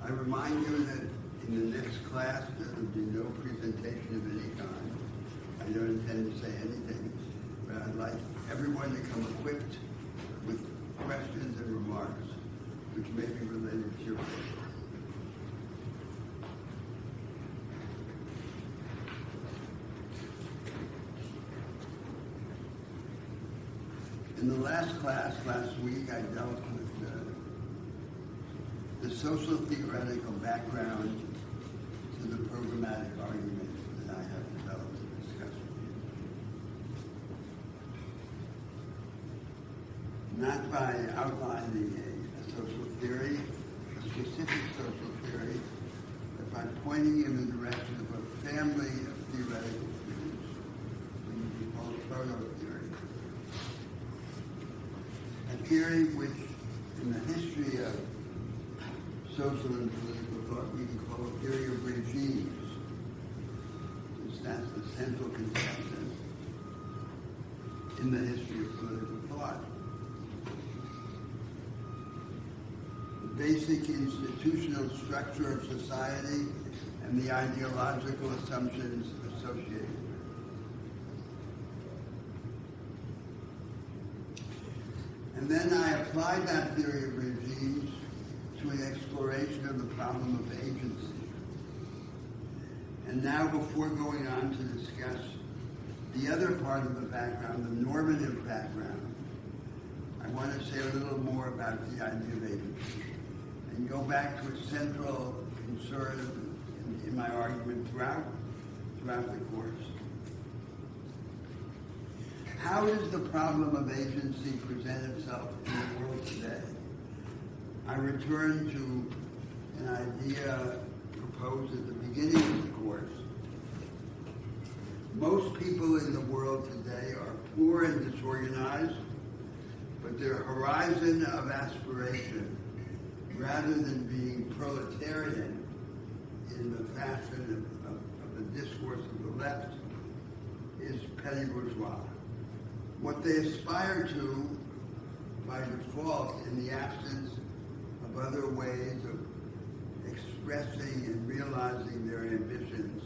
I remind you that in the next class there will be no presentation of any kind. I don't intend to say anything, but I'd like everyone to come equipped with questions and remarks which may be related to your paper. In the last class, last week, I dealt with the social theoretical background to the programmatic argument that I have developed to discuss with you. Not by outlining a social theory, a specific social theory, but by pointing in the direction of a family of theoretical theories, which we call proto-theory. A theory which, in the history of social and political thought, we can call a theory of regimes, since that's the central conception in the history of political thought. The basic institutional structure of society and the ideological assumptions associated with it. And then I applied that theory of regimes to an exploration of the problem of agency. And now, before going on to discuss the other part of the background, the normative background, I want to say a little more about the idea of agency and go back to a central concern in my argument throughout the course. How does the problem of agency present itself in the world today? I return to an idea proposed at the beginning of the course. Most people in the world today are poor and disorganized, but their horizon of aspiration, rather than being proletarian in the fashion of the discourse of the left, is petty bourgeois. What they aspire to, by default, in the absence of other ways of expressing and realizing their ambitions,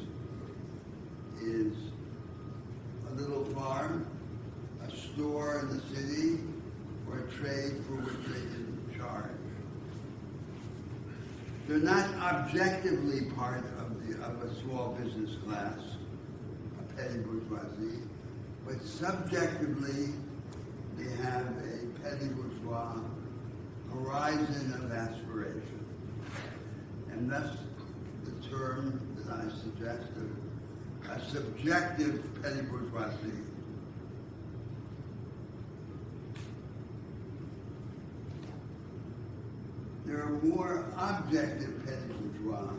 is a little farm, a store in the city, or a trade for which they can charge. They're not objectively part of a small business class, a petty bourgeoisie, but subjectively they have a petty bourgeois horizon of aspiration. And thus the term that I suggested, a subjective petty bourgeoisie. There are more objective petty bourgeois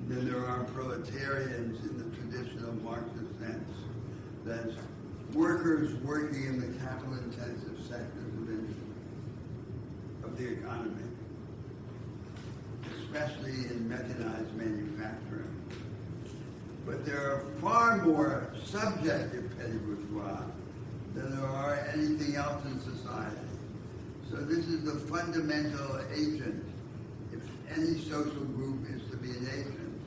than there are proletarians in the traditional Marxist sense. That's workers working in the capital-intensive sectors of the economy, especially in mechanized manufacturing. But there are far more subjective petty bourgeois than there are anything else in society. So this is the fundamental agent, if any social group is to be an agent.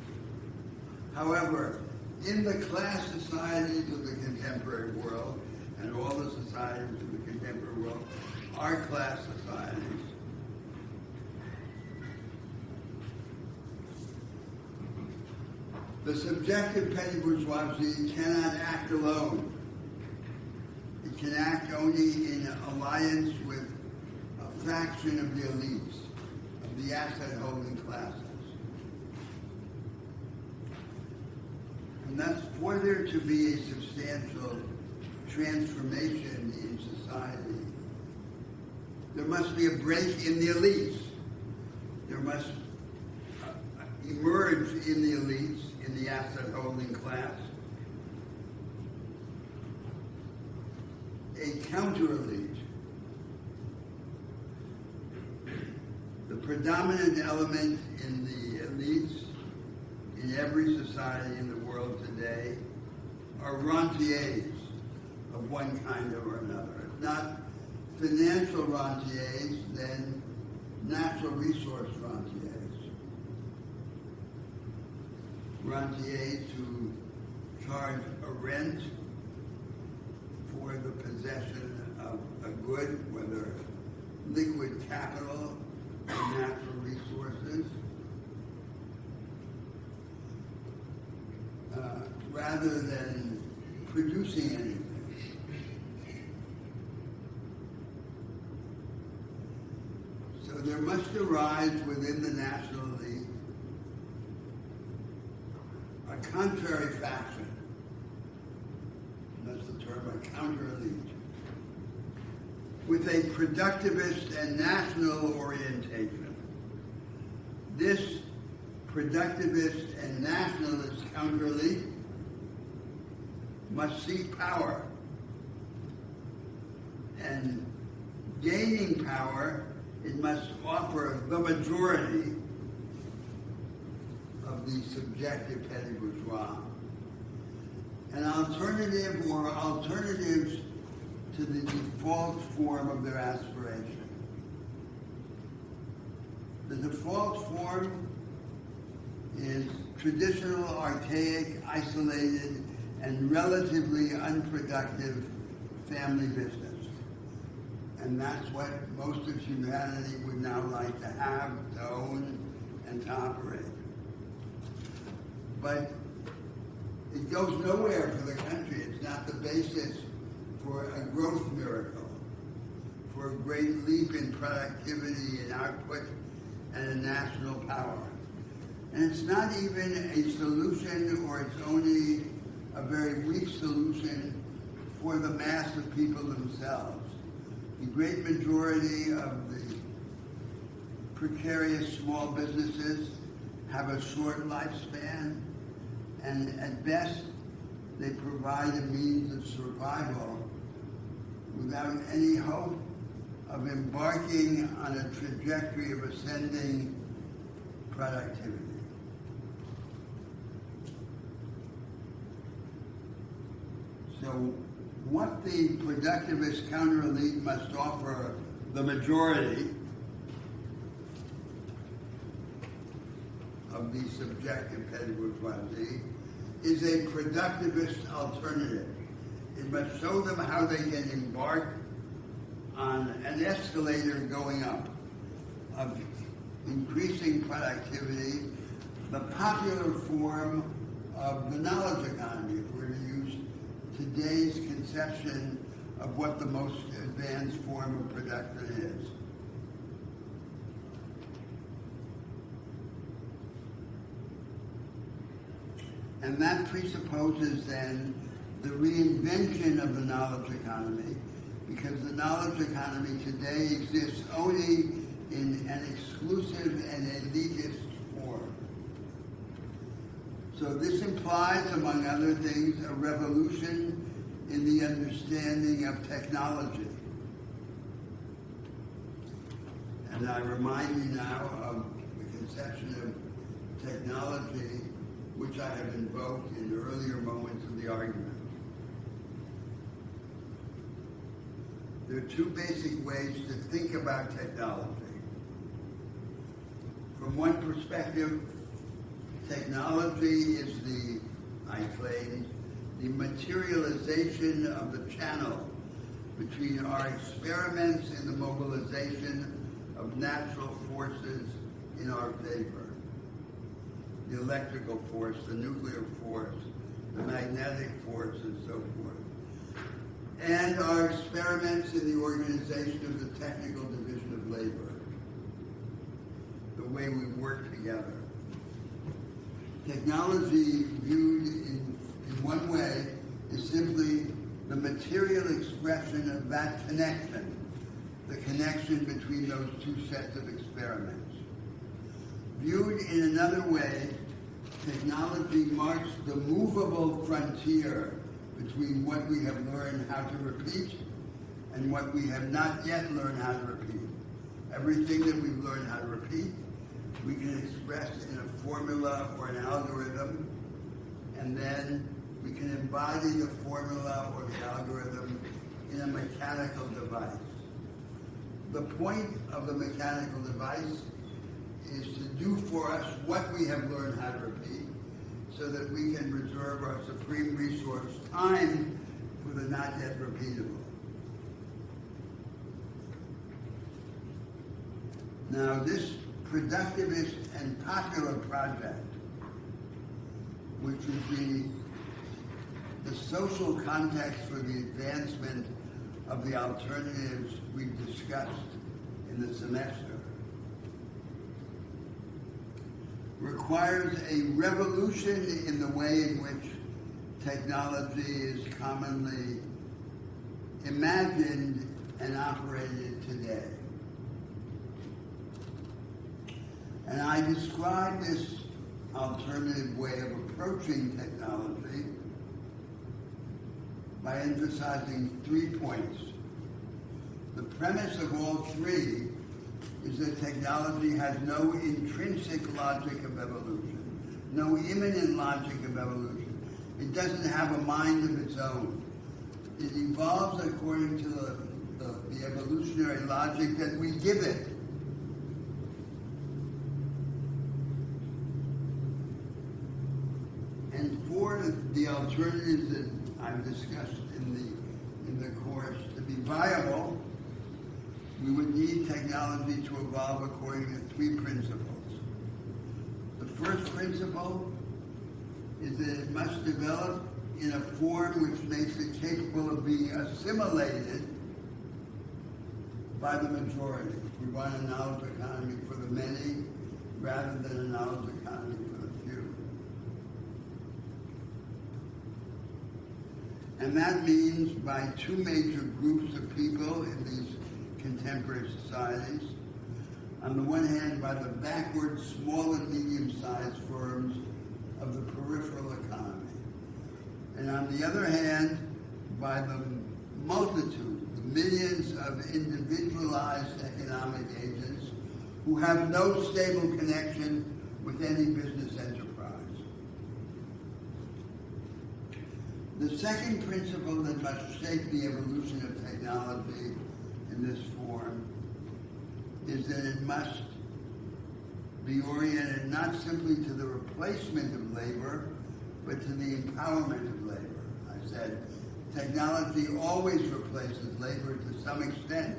However, in the class societies of the contemporary world, and all the societies of the contemporary world are class societies, the subjective petty bourgeoisie cannot act alone. It can act only in alliance with a fraction of the elites, of the asset-holding classes. And thus, for there to be a substantial transformation in society, there must be a break in the elites. There must emerge in the elites, in the asset-holding class, a counter-elite. The predominant element in the elites in every society in the world today are rentiers of one kind or another. If not financial rentiers, then natural resource rentiers. Rentiers who charge a rent for the possession of a good, whether liquid capital or natural resources, rather than producing anything. So there must arise within the National League a contrary faction. That's the term, a counter-elite, with a productivist and national orientation. This productivist and nationalist counter-elite must seek power, and gaining power, it must offer the majority of the subjective petty bourgeois an alternative or alternatives to the default form of their aspiration. The default form is traditional, archaic, isolated, and relatively unproductive family business. And that's what most of humanity would now like to have, to own, and to operate. But it goes nowhere for the country. It's not the basis for a growth miracle, for a great leap in productivity and output and a national power. And it's not even a solution, or it's only a very weak solution for the mass of people themselves. The great majority of the precarious small businesses have a short lifespan, and at best, they provide a means of survival without any hope of embarking on a trajectory of ascending productivity. So what the productivist counter-elite must offer the majority of the subjective petty bourgeoisie is a productivist alternative. It must show them how they can embark on an escalator going up of increasing productivity, the popular form of the knowledge economy, if we're to use today's conception of what the most advanced form of production is. And that presupposes then the reinvention of the knowledge economy, because the knowledge economy today exists only in an exclusive and elitist form. So this implies, among other things, a revolution in the understanding of technology. And I remind you now of the conception of technology which I have invoked in earlier moments of the argument. There are two basic ways to think about technology. From one perspective, technology is I claim, the materialization of the channel between our experiments in the mobilization of natural forces in our favor. The electrical force, the nuclear force, the magnetic force, and so forth. And our experiments in the organization of the technical division of labor, the way we work together. Technology viewed in one way is simply the material expression of that connection, the connection between those two sets of experiments. Viewed in another way, technology marks the movable frontier between what we have learned how to repeat and what we have not yet learned how to repeat. Everything that we've learned how to repeat, we can express in a formula or an algorithm, and then we can embody the formula or the algorithm in a mechanical device. The point of the mechanical device is to do for us what we have learned how to repeat, so that we can reserve our supreme resource, time, for the not yet repeatable. Now, this productivist and popular project, which would be the social context for the advancement of the alternatives we discussed in the semester, requires a revolution in the way in which technology is commonly imagined and operated today. And I describe this alternative way of approaching technology by emphasizing 3 points. The premise of all three is that technology has no intrinsic logic of evolution, no immanent logic of evolution. It doesn't have a mind of its own. It evolves according to the evolutionary logic that we give it. And for the alternatives that I've discussed in the course to be viable, we would need technology to evolve according to 3 principles. The first principle is that it must develop in a form which makes it capable of being assimilated by the majority. We want a knowledge economy for the many rather than a knowledge economy for the few. And that means by 2 major groups of people in these contemporary societies. On the one hand, by the backward, small and medium-sized firms of the peripheral economy. And on the other hand, by the multitude, the millions of individualized economic agents who have no stable connection with any business enterprise. The second principle that must shape the evolution of technology in this form is that it must be oriented not simply to the replacement of labor, but to the empowerment of labor. I said technology always replaces labor to some extent.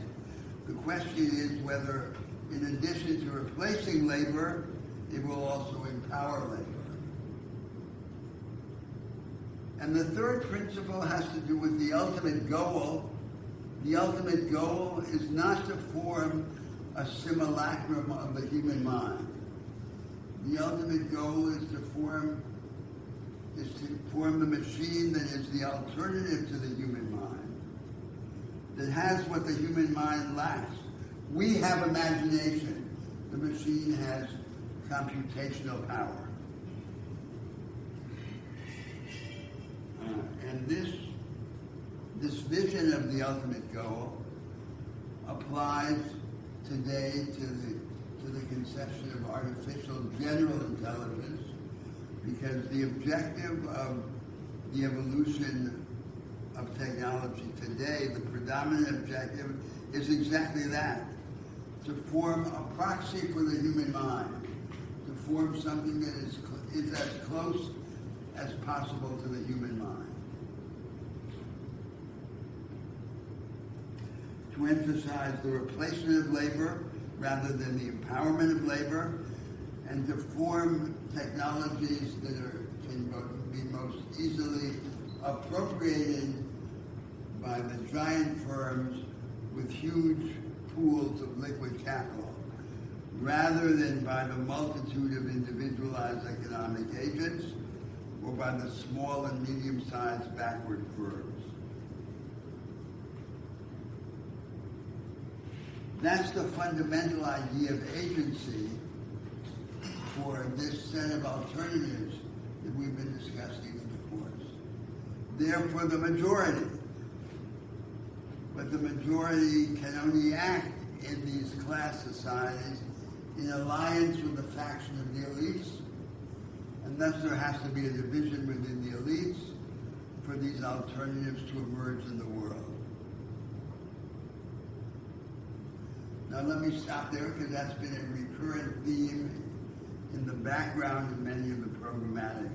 The question is whether, in addition to replacing labor, it will also empower labor. And the third principle has to do with the ultimate goal. The ultimate goal is not to form a simulacrum of the human mind. The ultimate goal is to form the machine that is the alternative to the human mind, that has what the human mind lacks. We have imagination. The machine has computational power. And this vision of the ultimate goal applies today to the conception of artificial general intelligence, because the objective of the evolution of technology today, the predominant objective, is exactly that: to form a proxy for the human mind, to form something that is as close as possible to the human mind. To emphasize the replacement of labor rather than the empowerment of labor, and to form technologies that can be most easily appropriated by the giant firms with huge pools of liquid capital, rather than by the multitude of individualized economic agents or by the small and medium-sized backward firms. That's the fundamental idea of agency for this set of alternatives that we've been discussing in the course. They're for the majority. But the majority can only act in these class societies in alliance with the faction of the elites, and thus there has to be a division within the elites for these alternatives to emerge in the world. Now let me stop there because that's been a recurrent theme in the background of many of the programmatic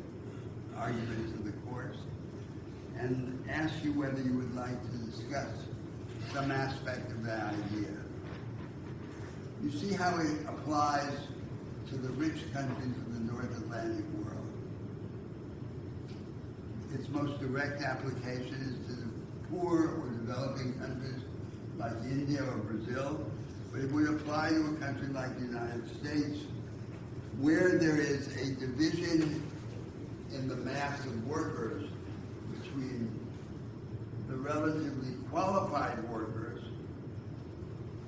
arguments of the course, and ask you whether you would like to discuss some aspect of that idea. You see how it applies to the rich countries of the North Atlantic world. Its most direct application is to the poor or developing countries like India or Brazil, but it would apply to a country like the United States, where there is a division in the mass of workers between the relatively qualified workers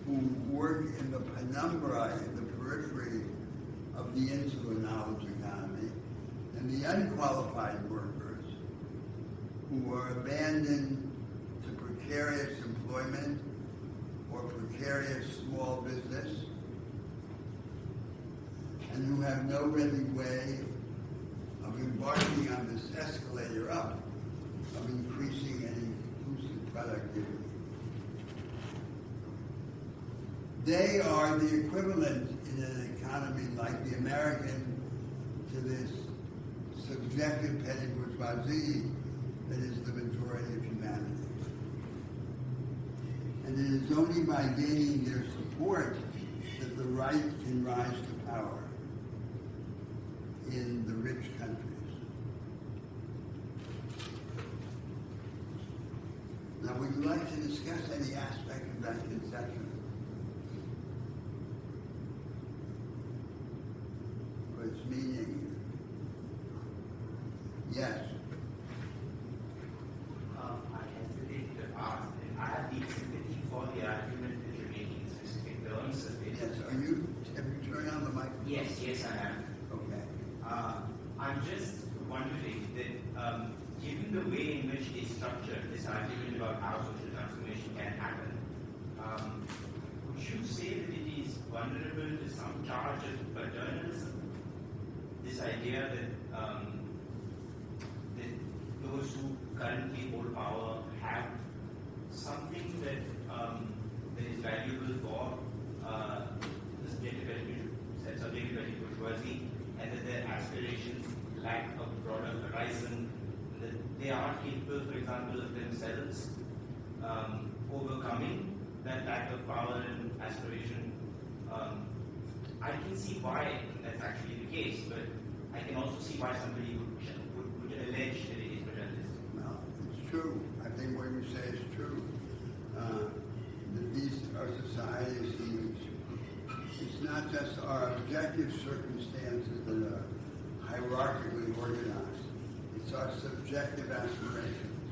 who work in the penumbra, in the periphery of the insular knowledge economy, and the unqualified workers who are abandoned to precarious employment or precarious small business, and who have no ready way of embarking on this escalator up of increasing and inclusive productivity. They are the equivalent in an economy like the American to this subjective petty bourgeoisie that is the majority of humanity. And it is only by gaining their support that the right can rise to power in the rich countries. Now, would you like to discuss any aspect of that conception? Or its meaning? Yes. I hesitate to ask, and I have deep sympathy for the argument that you're making in specific terms of it. Yes, have you turned on the microphone? Yes, I am. Okay. I'm just wondering that given the way in which they structured this argument about how social transformation can happen, would you say that it is vulnerable to some charge of paternalism? This idea that those who currently hold power have something that is valuable for the subjective petty bourgeoisie, and that their aspirations lack a broader horizon, that they are capable, for example, of themselves overcoming that lack of power and aspiration. I can see why that's actually the case, but I can also see why somebody would allege that it is paternalistic. Well, it's true. I think what you say is true. That these are societies in which it's not just our objective circumstances that are hierarchically organized. It's our subjective aspirations.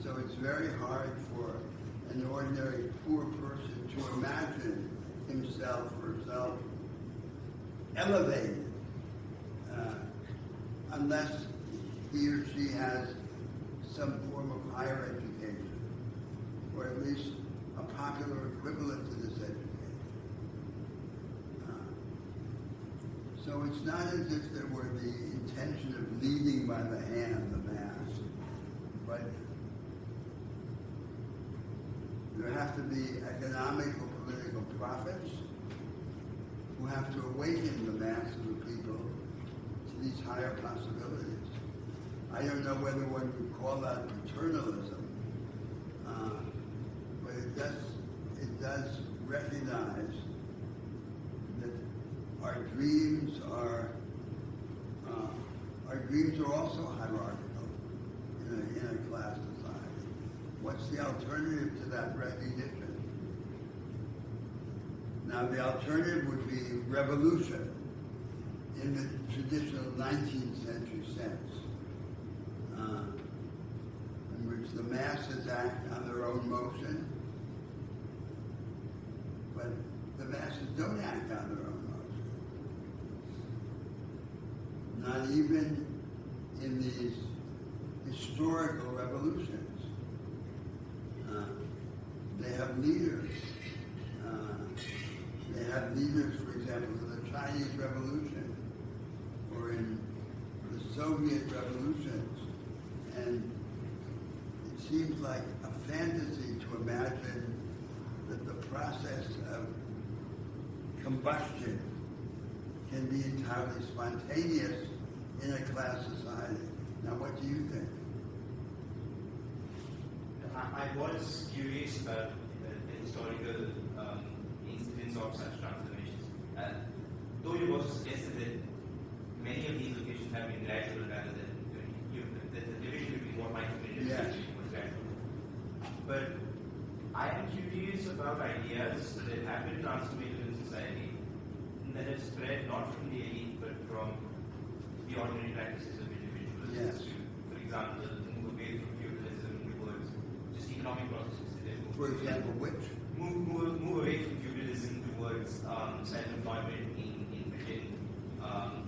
So it's very hard for an ordinary poor person to imagine himself or herself elevated unless he or she has some form of higher education, or at least a popular equivalent to this education. So it's not as if there were the intention of leading by the hand the mass, but there have to be economic or political prophets who have to awaken the mass of the people to these higher possibilities. I don't know whether one would call that paternalism, but it does recognize that our dreams are also hierarchical in a class society. What's the alternative to that recognition? Now, the alternative would be revolution in the traditional 19th century sense, in which the masses act on their own motion, but the masses don't act on their own motion. Not even in these historical revolutions. They have leaders. They have leaders, for example, in the Chinese Revolution or in the Soviet revolutions. And it seems like a fantasy to imagine that the process of combustion can be entirely spontaneous in a class society. Now, what do you think? I was curious about the historical incidents of such transformations. Though you also suggested that many of these locations have been gradual rather than the division between what might have been was gradual. But I am curious about ideas that have been transformative in society that have spread not from the elite but from the ordinary practices of individuals. Yes. For example, move away from feudalism towards just economic processes. For example, which? Move away from feudalism towards self-employment in Britain,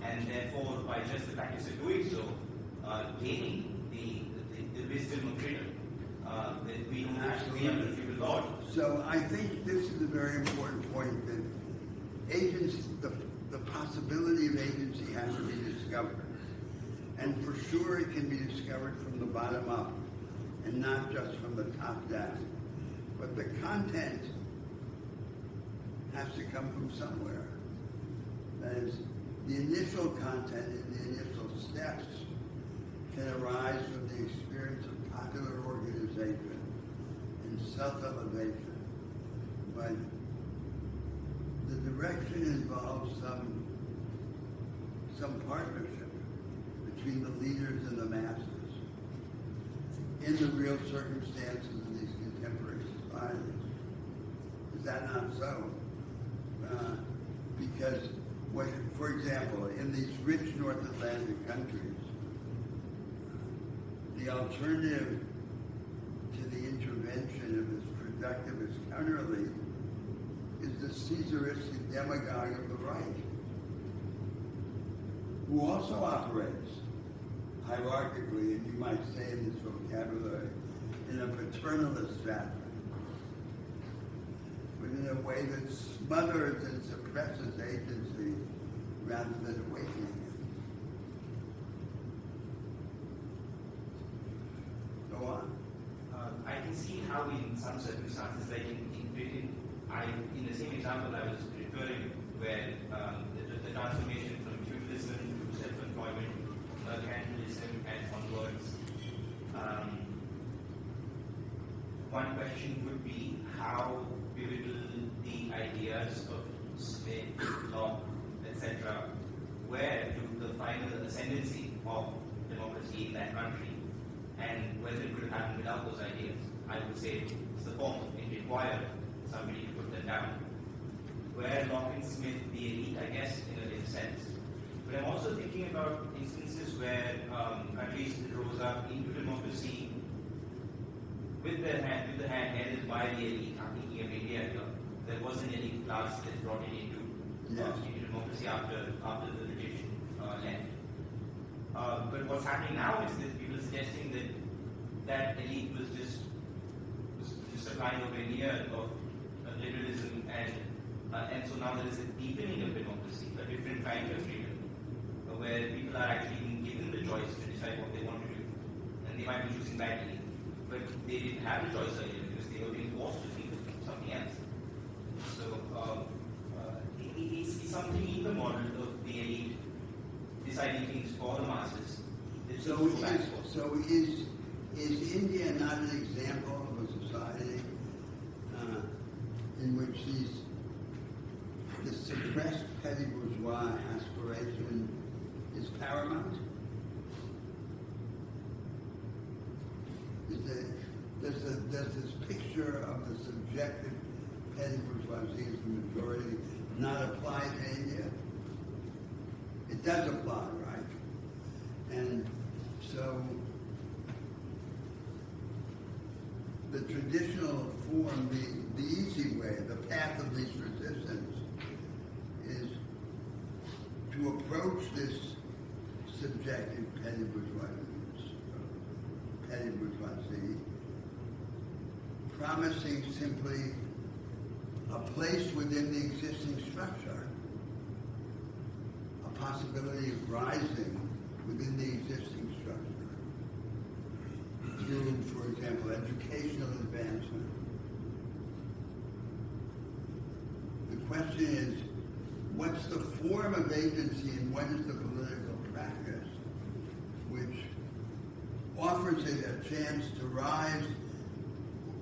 and therefore, by just the practice of doing so, gaining the wisdom of freedom that we don't have to be under feudal lord. So I think this is a very important point that agency, the possibility of agency has to be discovered. And for sure it can be discovered from the bottom up and not just from the top down. But the content has to come from somewhere. That is, the initial content and the initial steps can arise from the experience of popular organization and self-elevation. But the direction involves some partnership between the leaders and the masses in the real circumstances of these contemporary societies. Is that not so? Because, for example, in these rich North Atlantic countries, the alternative to the intervention of this productivist counter-elite is the Caesaristic demagogue of the right, who also operates hierarchically, and you might say in this vocabulary, in a paternalist fashion, but in a way that smothers and suppresses agency rather than awakening it. Go on. I can see how in some circumstances, like in Britain, in the same example I was referring, where the transformation from feudalism to self-employment, mercantilism, and onwards, one question would be how pivotal the ideas of Smith, Locke, etc., were to the final ascendancy of democracy in that country, and whether it could have happened without those ideas. I would say it's the former. It required somebody to put them down. Where Locke and Smith, the elite, I guess, in a sense. But I'm also thinking about instances where countries that rose up into democracy with the hand held by the elite. I'm thinking of India here. There was an elite class that brought it into democracy after the British left. But what's happening now is that people are suggesting that elite was just a kind of veneer of liberalism, and so now there is a deepening of democracy, a different kind of freedom, where people are actually being given the choice to decide what they want to do, and they might be choosing badly, but they didn't have the choice earlier because they were being forced to think of something else. So it's something in the model of the elite deciding things for the masses. So is India not an example of a society in which the suppressed petty bourgeois aspiration is paramount? Does this picture of the subjective petty bourgeoisie as the majority not apply to India? It does apply, right? And so the traditional form, the easy way, the path of least resistance, is to approach this subjective petty bourgeoisie, promising simply a place within the existing structure, a possibility of rising within the existing structure through, for example, educational advancement. The question is, what's the form of agency and what is the political practice which offers it a chance to rise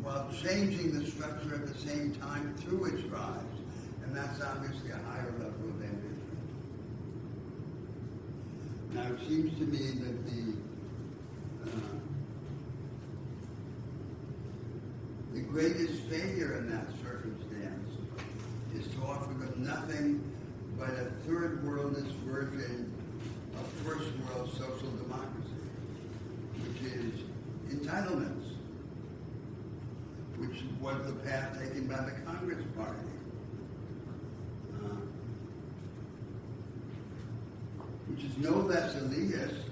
while changing the structure at the same time through its rise? And that's obviously a higher level of ambition. Now, it seems to me that the greatest failure in that circumstance is to offer them nothing but a third worldist version of first world social democracy, which is entitlements, which was the path taken by the Congress Party. Which is no less elitist,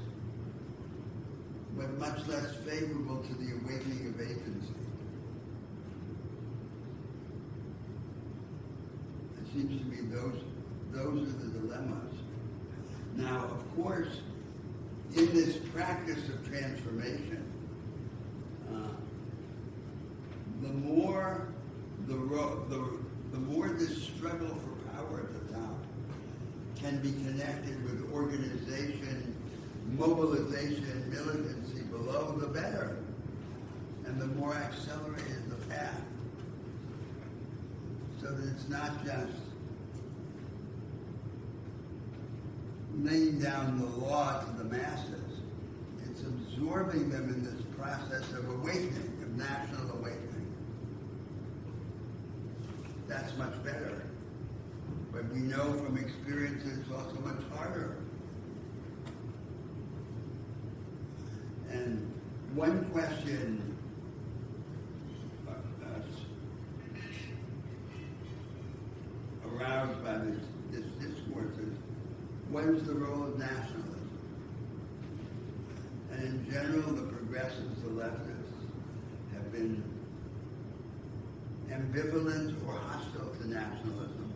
but much less favorable to the awakening of agency. It seems to me those are the dilemmas. Now, of course, in this practice of transformation, the more this struggle for power at the top can be connected with organization, mobilization, militancy below, the better. And the more accelerated the path. So that it's not just laying down the law to the masses. It's absorbing them in this process of awakening, of national awakening. That's much better. But we know from experience it's also much harder. And one question aroused by this discourse is, what is the role of nationalism? And in general, the progressives, the leftists, have been ambivalent or hostile to nationalism.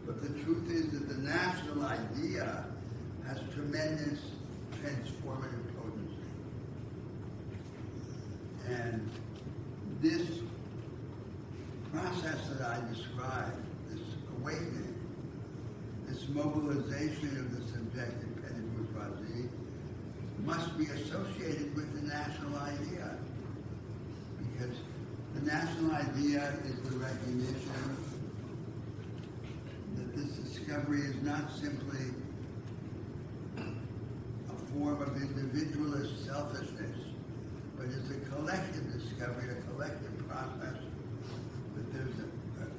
But the truth is that the national idea has tremendous transformative potency. And this process that I described, this awakening, this mobilization of the subjective petty bourgeoisie, must be associated with the national idea. Because the national idea is the recognition that this discovery is not simply a form of individualist selfishness, but it's a collective discovery, a collective process, that there's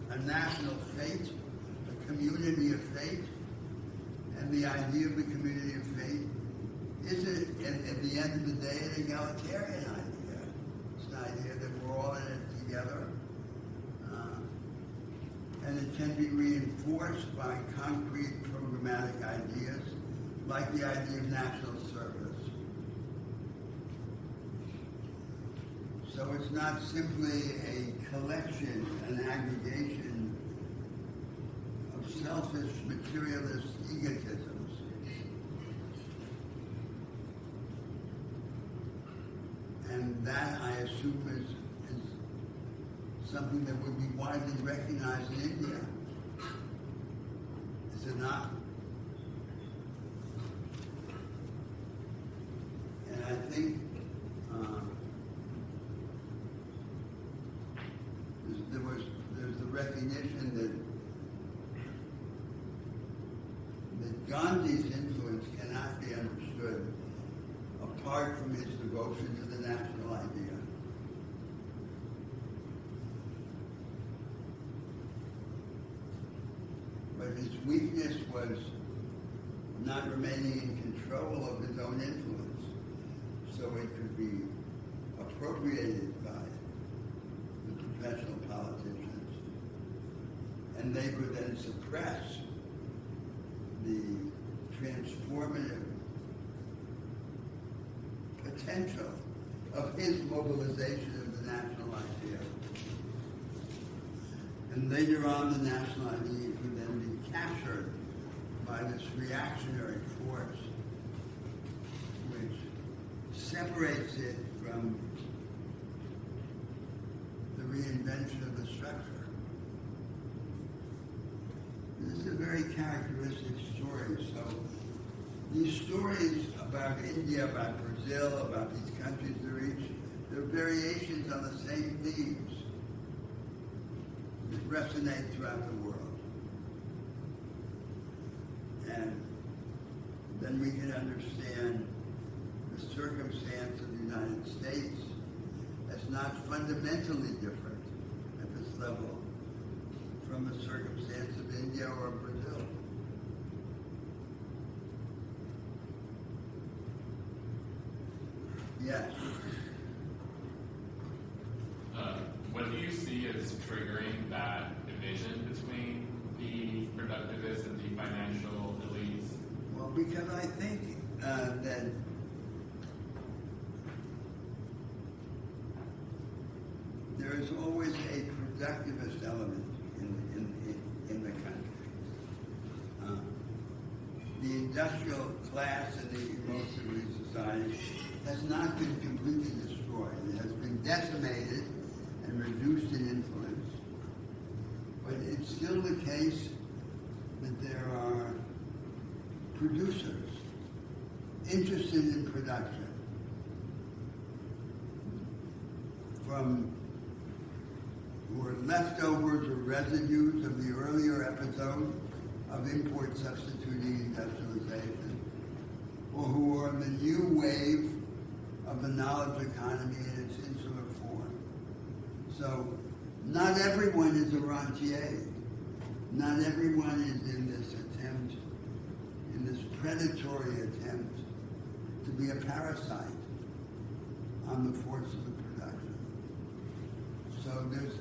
a national fate, a community of fate, and the idea of the community of fate is, at the end of the day, an egalitarian idea. It's an idea that we're all in it together. And it can be reinforced by concrete programmatic ideas, like the idea of national service. So it's not simply a collection, an aggregation of selfish, materialist egotisms. And that, I assume, is something that would be widely recognized in India. Is it not? And I think there's the recognition that Gandhi's influence cannot be understood apart from his devotion to the national idea. But his weakness was not remaining in control of his own influence, so it could be appropriated by the professional politicians, and they could then suppress the transformative potential of his mobilization of the national idea. And later on, the national idea could then be captured by this reactionary force, which separates it from the reinvention of the structure. This is a very very characteristic stories. So these stories about India, about Brazil, about these countries they reach, they're variations on the same themes that resonate throughout the world. And then we can understand the circumstance of the United States as not fundamentally different at this level from the circumstance of India or Brazil. Yes. What do you see as triggering that division between the productivists and the financial elites? Well, because I think that there is always a productivist element in the country. The industrial class in the most of the society has not been completely destroyed. It has been decimated and reduced in influence. But it's still the case that there are producers interested in production who are leftovers or residues of the earlier episode of import substituting industrialization, or who are in the new wave of the knowledge economy in its insular form. So not everyone is a rentier. Not everyone is in this attempt, in this predatory attempt to be a parasite on the force of the production. So there's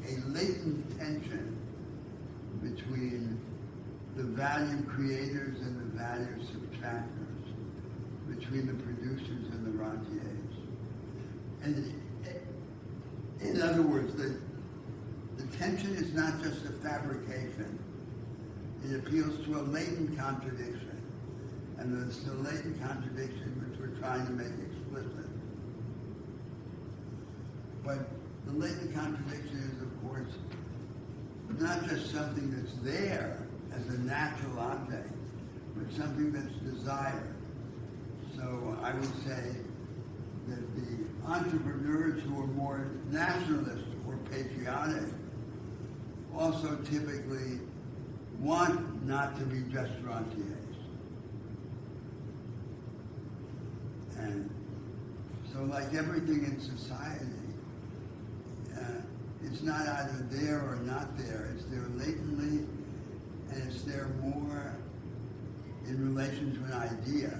a latent tension between the value creators and the value subtractors, between the producers and the rentiers. And in other words, the tension is not just a fabrication. It appeals to a latent contradiction. And it's the latent contradiction which we're trying to make explicit. But the latent contradiction is, of course, not just something that's there as a natural object, but something that's desired. So I would say that the entrepreneurs who are more nationalist or patriotic also typically want not to be just rentiers. And so like everything in society, it's not either there or not there. It's there latently, and it's there more in relation to an idea,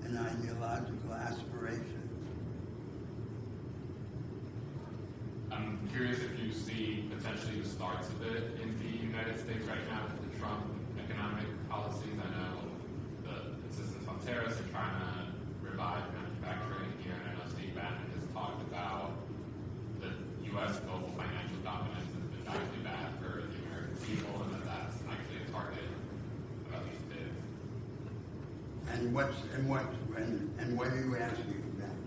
an ideological aspiration. I'm curious if you see potentially the starts of it in the United States right now with the Trump economic policies. I know the insistence on tariffs and trying to revive manufacturing here, and I know Steve Bannon has talked about the U.S. global financial dominance has been actually bad for the American people, and that that's actually a target of at least big. And what are you asking about?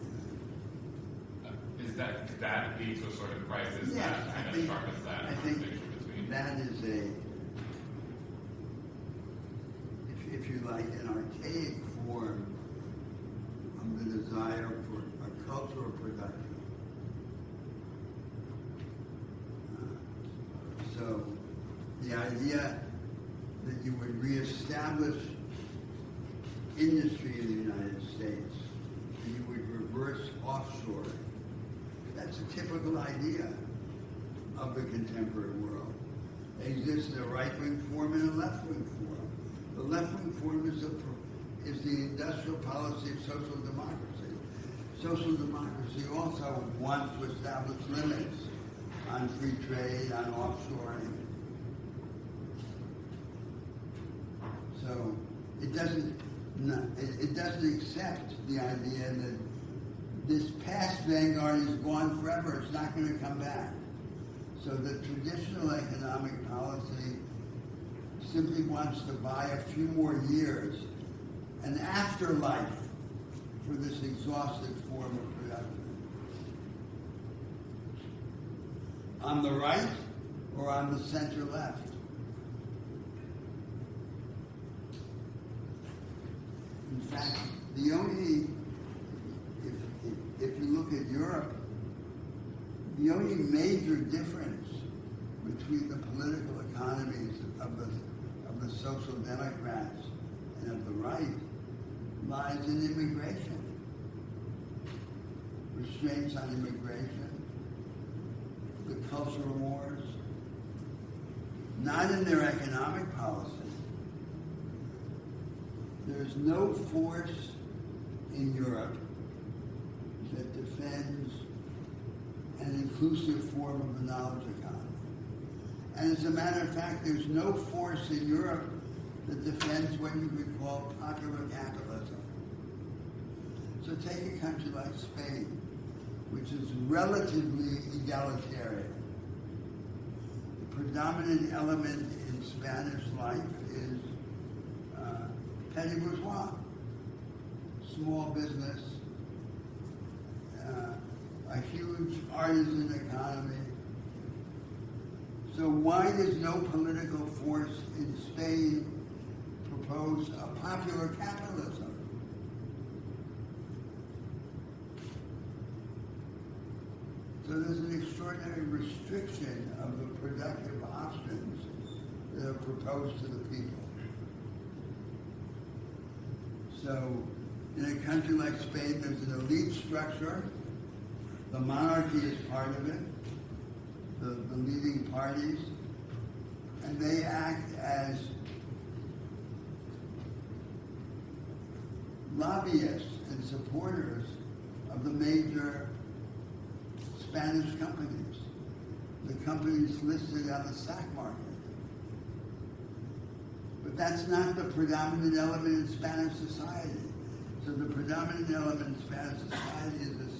Could that lead to a sort of crisis Yes, that kind of sharpens that I think conversation between? that is if you like, an archaic form of the desire for a culture of production. So the idea that you would reestablish industry in the United States, and you would reverse offshoring, that's a typical idea of the contemporary world. It exists in a right-wing form and a left-wing form. The left-wing form is the industrial policy of social democracy. Social democracy also wants to establish limits on free trade, on offshoring. So it doesn't accept the idea that this past vanguard is gone forever. It's not going to come back. So the traditional economic policy simply wants to buy a few more years, an afterlife for this exhausted form of production. On the right, or on the center left. In fact, the only, if you look at Europe, the only major difference between the political economies of the Social Democrats and of the right lies in immigration. Restraints on immigration, the cultural wars, not in their economic policy. There's no force in Europe that defends an inclusive form of the knowledge economy. And as a matter of fact, there's no force in Europe that defends what you could call popular capitalism. So take a country like Spain, which is relatively egalitarian. The predominant element in Spanish life is petty bourgeois, small business, a huge artisan economy. So why does no political force in Spain propose a popular capitalism? So there's an extraordinary restriction of the productive options that are proposed to the people. So in a country like Spain, there's an elite structure. The monarchy is part of it, the leading parties, and they act as lobbyists and supporters of the major Spanish companies, the companies listed on the stock market. But that's not the predominant element in Spanish society. So the predominant element in Spanish society is this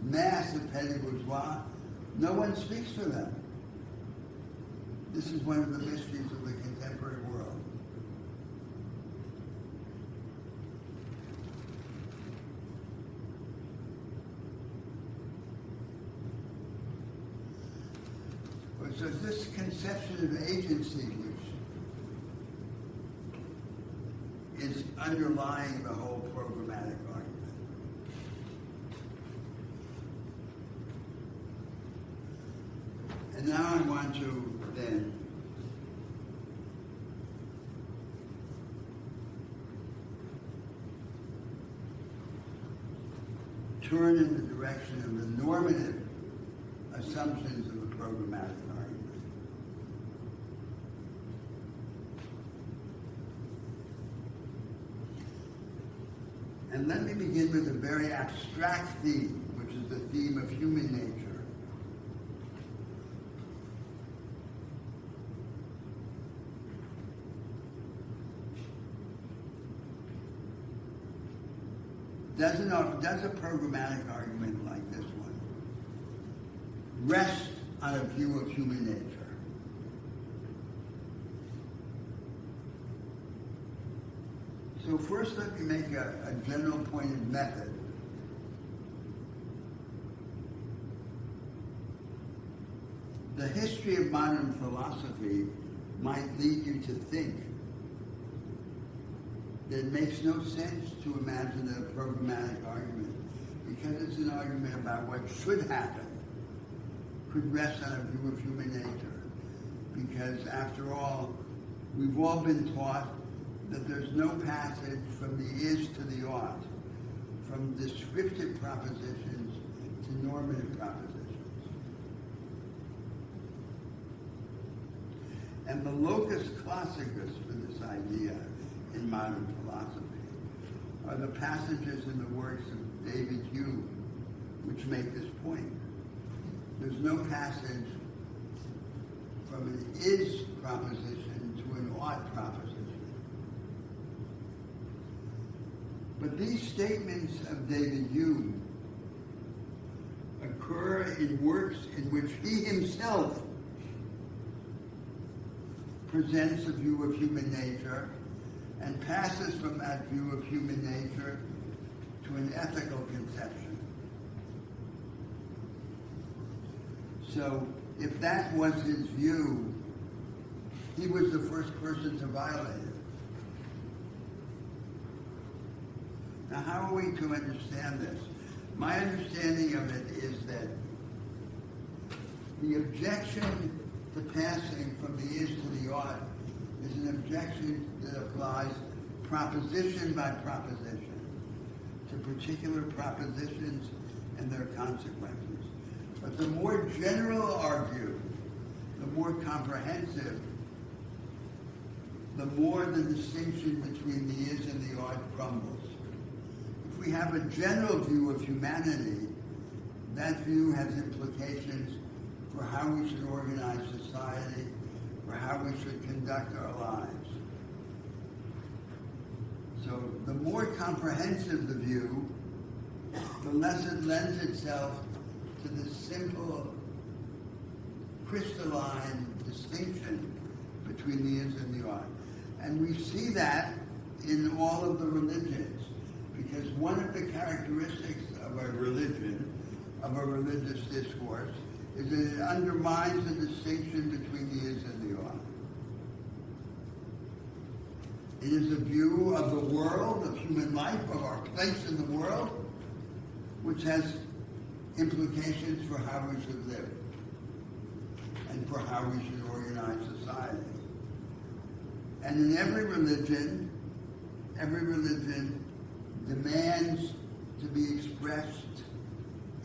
mass of petty bourgeois. No one speaks for them. This is one of the mysteries of the contemporary world. So this conception of agency, which is underlying the whole programmatic argument. And now I want to then turn in the direction of the normative assumptions of the programmatic argument. And let me begin with a very abstract theme, which is the theme of human nature. Does a programmatic argument like this one rest on a view of human nature? So first let me make a general point of method. The history of modern philosophy might lead you to think that it makes no sense to imagine a programmatic argument because it's an argument about what should happen, could rest on a view of human nature. Because after all, we've all been taught that there's no passage from the is to the ought, from descriptive propositions to normative propositions. And the locus classicus for this idea in modern philosophy are the passages in the works of David Hume which make this point. There's no passage from an is proposition to an ought proposition. But these statements of David Hume occur in works in which he himself presents a view of human nature and passes from that view of human nature to an ethical conception. So if that was his view, he was the first person to violate it. Now, how are we to understand this? My understanding of it is that the objection to passing from the is to the ought is an objection that applies proposition by proposition to particular propositions and their consequences. But the more general our view, the more comprehensive, the more the distinction between the is and the ought crumbles. If we have a general view of humanity, that view has implications for how we should organize society, for how we should conduct our lives. So the more comprehensive the view, the less it lends itself to the simple, crystalline distinction between the is and the ought. And we see that in all of the religions, because one of the characteristics of a religion, of a religious discourse, is that it undermines the distinction between the is and the ought. It is a view of the world, of human life, of our place in the world, which has implications for how we should live and for how we should organize society. And in every religion demands to be expressed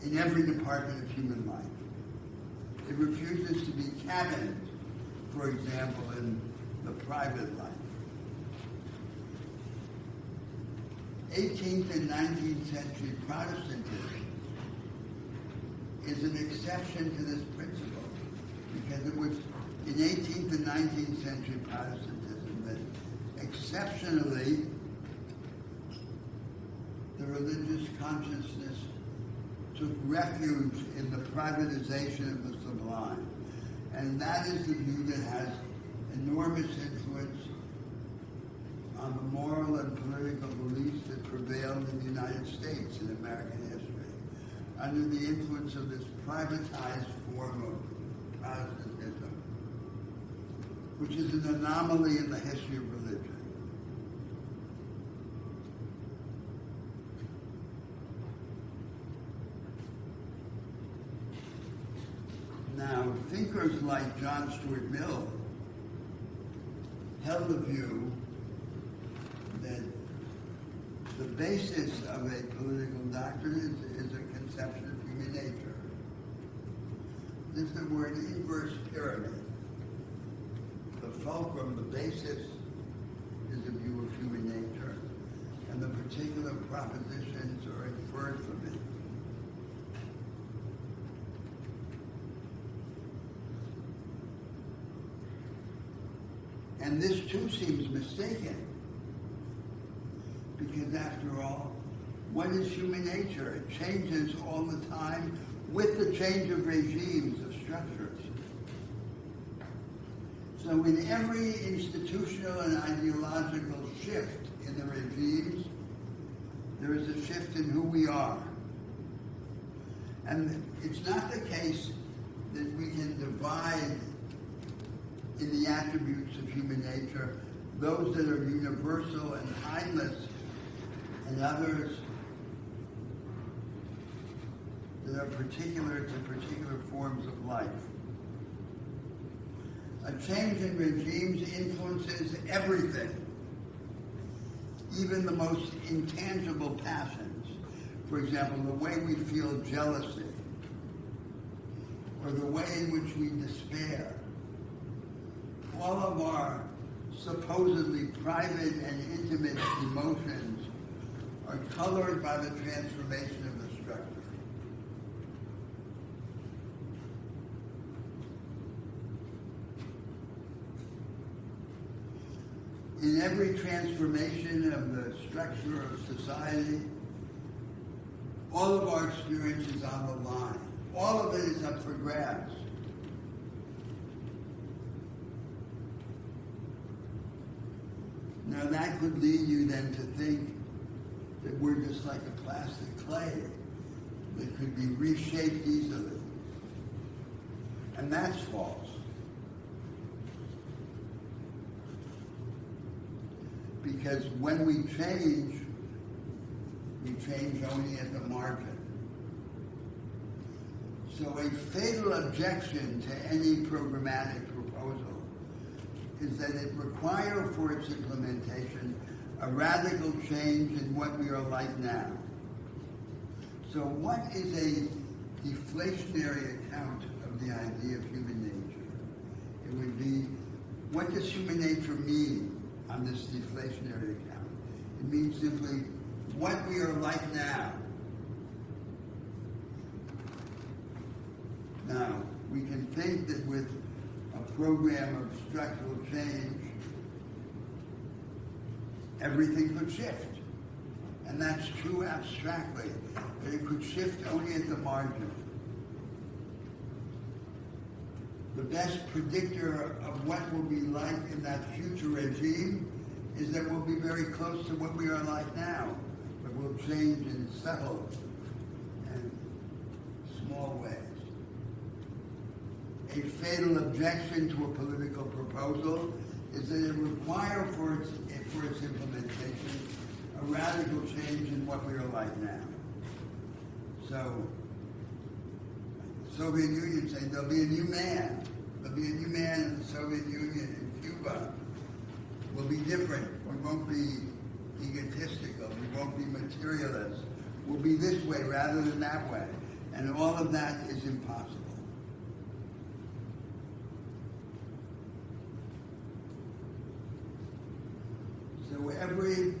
in every department of human life. It refuses to be cabined, for example, in the private life. 18th and 19th century Protestantism is an exception to this principle, because it was in 18th and 19th century Protestantism that exceptionally the religious consciousness took refuge in the privatization of the sublime. And that is the view that has enormous influence on the moral and political beliefs that prevailed in the United States in American history, under the influence of this privatized form of Protestantism, which is an anomaly in the history of religion. Now, thinkers like John Stuart Mill held the view that the basis of a political doctrine is a conception of human nature. This is the word inverse pyramid. The fulcrum, the basis, is a view of human nature, and the particular propositions are inferred from it. And this too seems mistaken, because after all, what is human nature? It changes all the time with the change of regimes, of structures. So in every institutional and ideological shift in the regimes, there is a shift in who we are. And it's not the case that we can divide in the attributes of human nature those that are universal and timeless, and others that are particular to particular forms of life. A change in regimes influences everything, even the most intangible passions. For example, the way we feel jealousy, or the way in which we despair. All of our supposedly private and intimate emotions are colored by the transformation of the structure. In every transformation of the structure of society, all of our experience is on the line. All of it is up for grabs. Now that could lead you then to think that we're just like a plastic clay that could be reshaped easily. And that's false. Because when we change only at the margin. So a fatal objection to any programmatic proposal is that it requires for its implementation a radical change in what we are like now. So what is a deflationary account of the idea of human nature? It would be, what does human nature mean on this deflationary account? It means simply what we are like now. Now, we can think that with a program of structural change, everything could shift. And that's true abstractly, but it could shift only at the margin. The best predictor of what will be like in that future regime is that we'll be very close to what we are like now, but we'll change in subtle and small ways. A fatal objection to a political proposal is that it requires for its implementation a radical change in what we are like now. So, the Soviet Union saying there'll be a new man. There'll be a new man in the Soviet Union and Cuba. Will be different. We won't be egotistical. We won't be materialists. We'll be this way rather than that way. And all of that is impossible. So every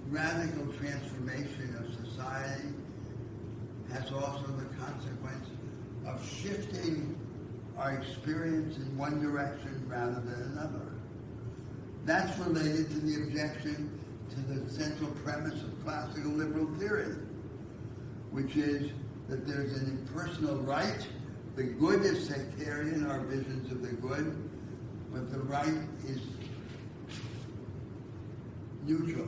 radical transformation of society has also the consequence of shifting our experience in one direction rather than another. That's related to the objection to the central premise of classical liberal theory, which is that there's an impersonal right. The good is sectarian, our visions of the good, but the right is neutral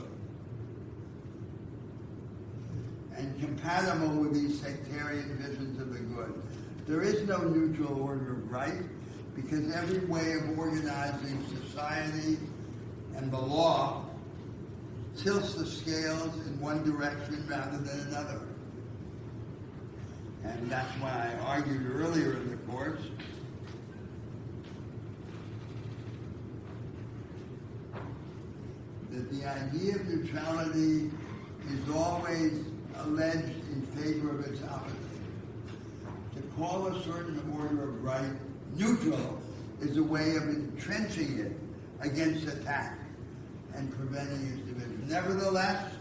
and compatible with these sectarian visions of the good. There is no neutral order of right because every way of organizing society and the law tilts the scales in one direction rather than another. And that's why I argued earlier in the course that the idea of neutrality is always alleged in favor of its opposite. To call a certain order of right neutral is a way of entrenching it against attack and preventing its division. Nevertheless,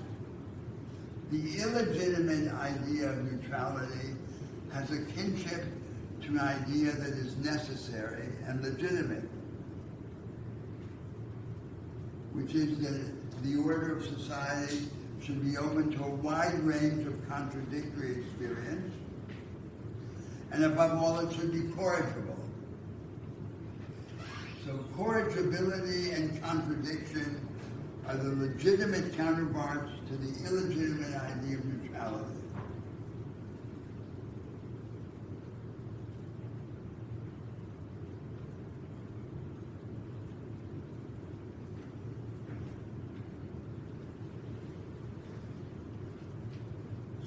the illegitimate idea of neutrality has a kinship to an idea that is necessary and legitimate, which is that the order of society should be open to a wide range of contradictory experience, and above all, it should be corrigible. So corrigibility and contradiction are the legitimate counterparts to the illegitimate idea of neutrality.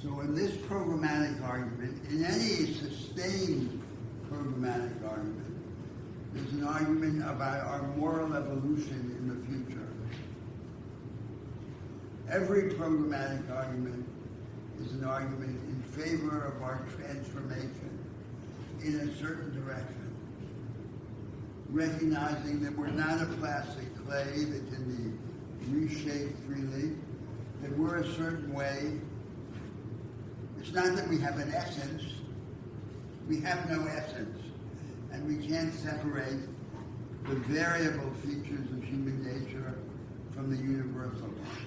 So in this programmatic argument, in any sustained programmatic argument, there's an argument about our moral evolution in the future. Every programmatic argument is an argument in favor of our transformation in a certain direction, recognizing that we're not a plastic clay that can be reshaped freely, that we're a certain way. It's not that we have an essence. We have no essence. And we can't separate the variable features of human nature from the universal ones.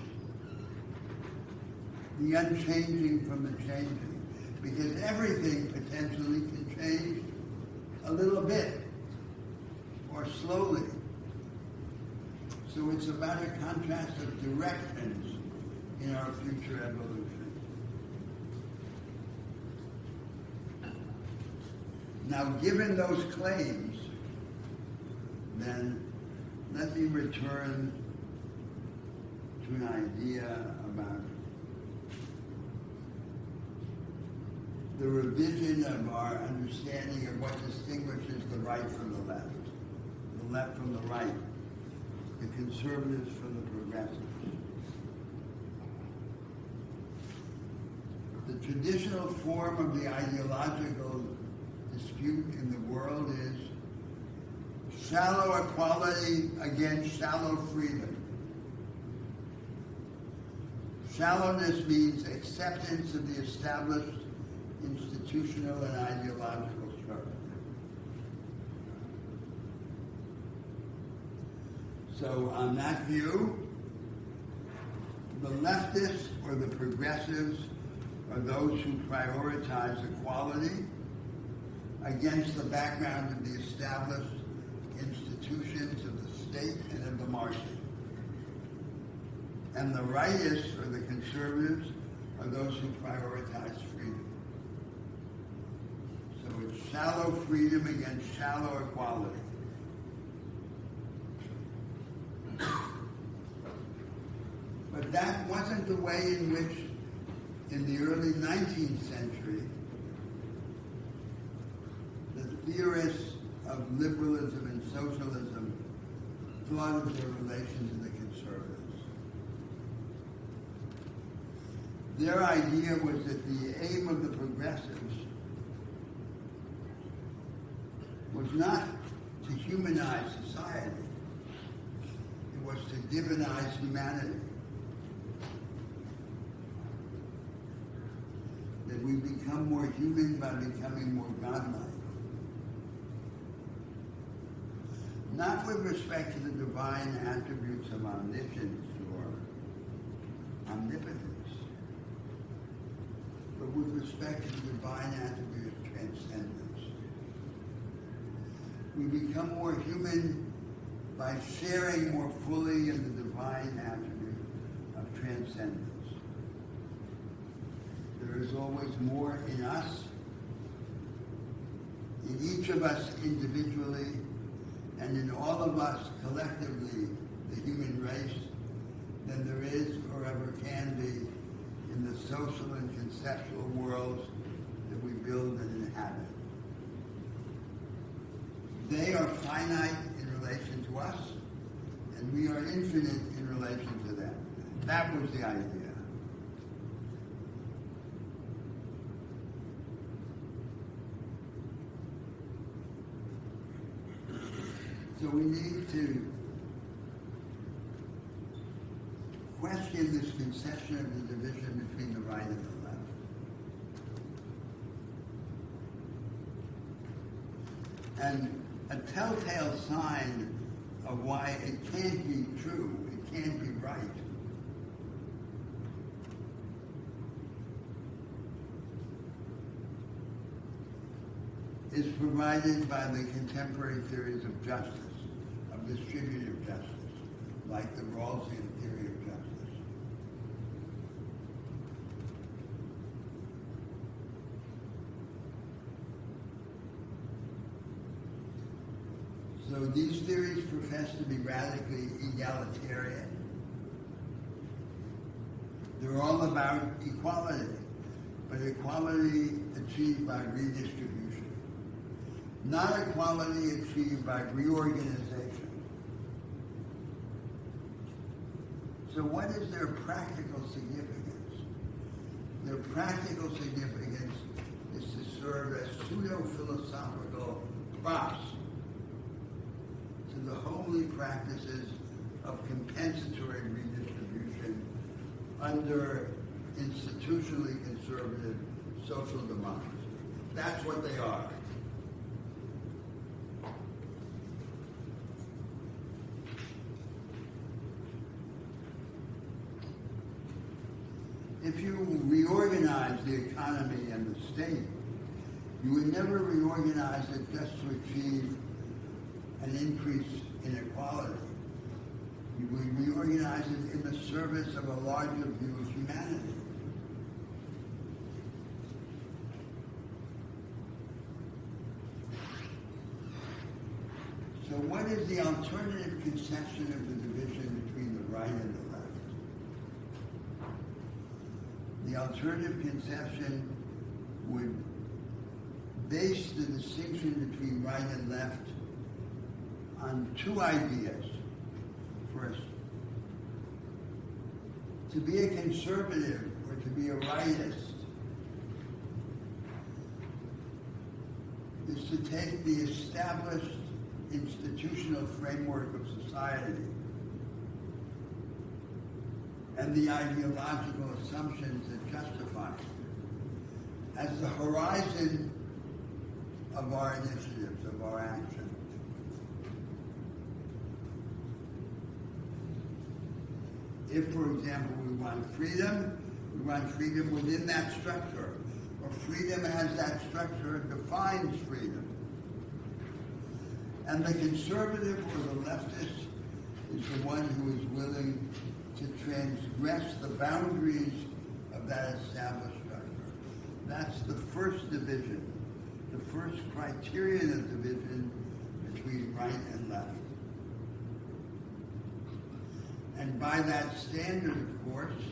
The unchanging from the changing. Because everything potentially can change a little bit or slowly. So it's about a contrast of directions in our future evolution. Now, given those claims, then let me return to an idea about the revision of our understanding of what distinguishes the right from the left from the right, the conservatives from the progressives. The traditional form of the ideological dispute in the world is shallow equality against shallow freedom. Shallowness means acceptance of the established institutional and ideological structure. So on that view, the leftists or the progressives are those who prioritize equality against the background of the established institutions of the state and of the market. And the rightists or the conservatives are those who prioritize freedom. So it's shallow freedom against shallow equality. But that wasn't the way in which, in the early 19th century, the theorists of liberalism and socialism thought of their relation to the conservatives. Their idea was that the aim of the progressives was not to humanize society, it was to divinize humanity. That we become more human by becoming more godlike. Not with respect to the divine attributes of omniscience or omnipotence, but with respect to the divine attribute of transcendence. We become more human by sharing more fully in the divine attribute of transcendence. There is always more in us, in each of us individually, and in all of us collectively, the human race, than there is or ever can be in the social and conceptual worlds that we build and inhabit. They are finite in relation to us, and we are infinite in relation to them. That was the idea. So we need to question this conception of the division between the right and the left. And a telltale sign of why it can't be true, it can't be right, is provided by the contemporary theories of justice, of distributive justice, like the Rawlsian theory of justice. So these theories profess to be radically egalitarian. They're all about equality, but equality achieved by redistribution. Not equality achieved by reorganization. So what is their practical significance? Their practical significance is to serve as pseudo-philosophical props to the homely practices of compensatory redistribution under institutionally conservative social democracy. That's what they are. If you reorganize the economy and the state, you would never reorganize it just to achieve an increase in equality. You would reorganize it in the service of a larger view of humanity. So what is the alternative conception of the division between the right and the left? The alternative conception would base the distinction between right and left on two ideas. First, to be a conservative or to be a rightist is to take the established institutional framework of society and the ideological assumptions that justify it as the horizon of our initiatives, of our action. If, for example, we want freedom within that structure, or freedom as that structure defines freedom. And the conservative or the leftist is the one who is willing to transgress the boundaries of that established structure. That's the first division, the first criterion of division between right and left. And by that standard, of course,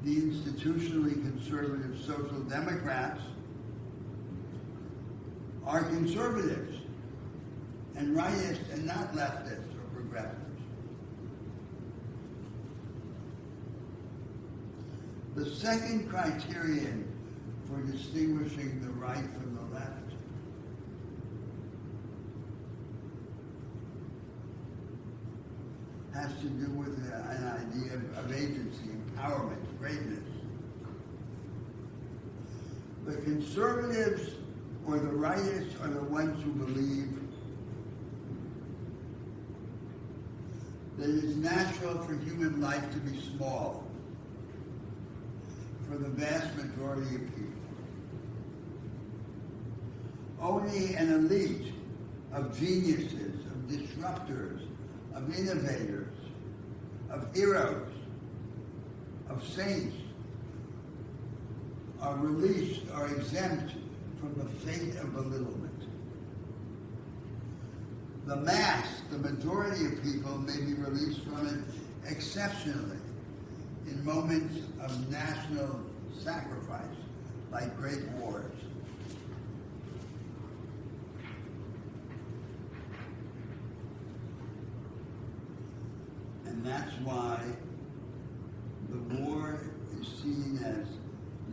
the institutionally conservative social democrats are conservatives and rightists and not leftists or progressives. The second criterion for distinguishing the right from the left has to do with an idea of agency, empowerment, greatness. The conservatives or the rightists are the ones who believe that it is natural for human life to be small for the vast majority of people. Only an elite of geniuses, of disruptors, of innovators, of heroes, of saints are released, are exempt from the fate of belittlement. The mass, the majority of people may be released from it exceptionally in moments of national sacrifice, like great wars. And that's why the war is seen as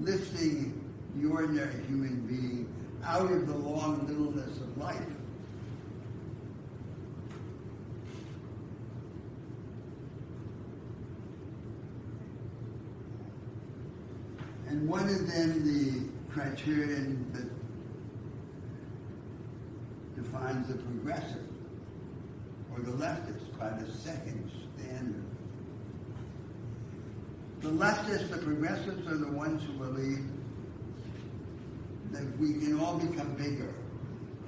lifting the ordinary human being out of the long littleness of life. And what is then the criterion that defines the progressive or the leftist by the second standard? The leftists, the progressives, are the ones who believe that we can all become bigger,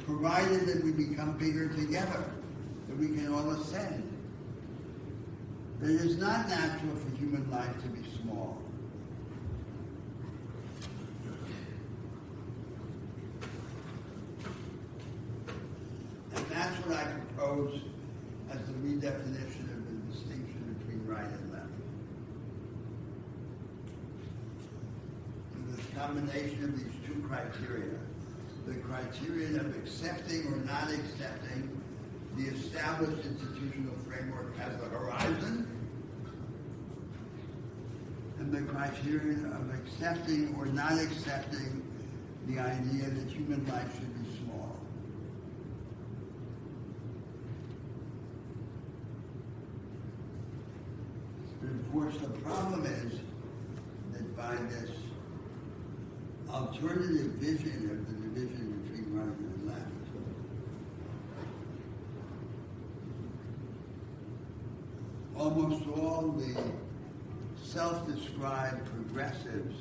provided that we become bigger together, that we can all ascend. That it is not natural for human life to be small. And that's what I propose as the redefinition of the distinction between right and left. The combination of these two criteria, the criterion of accepting or not accepting the established institutional framework as the horizon, and the criterion of accepting or not accepting the idea that human life should be small. But of course, the problem is that by this alternative vision of the division between right and left, almost all the self-described progressives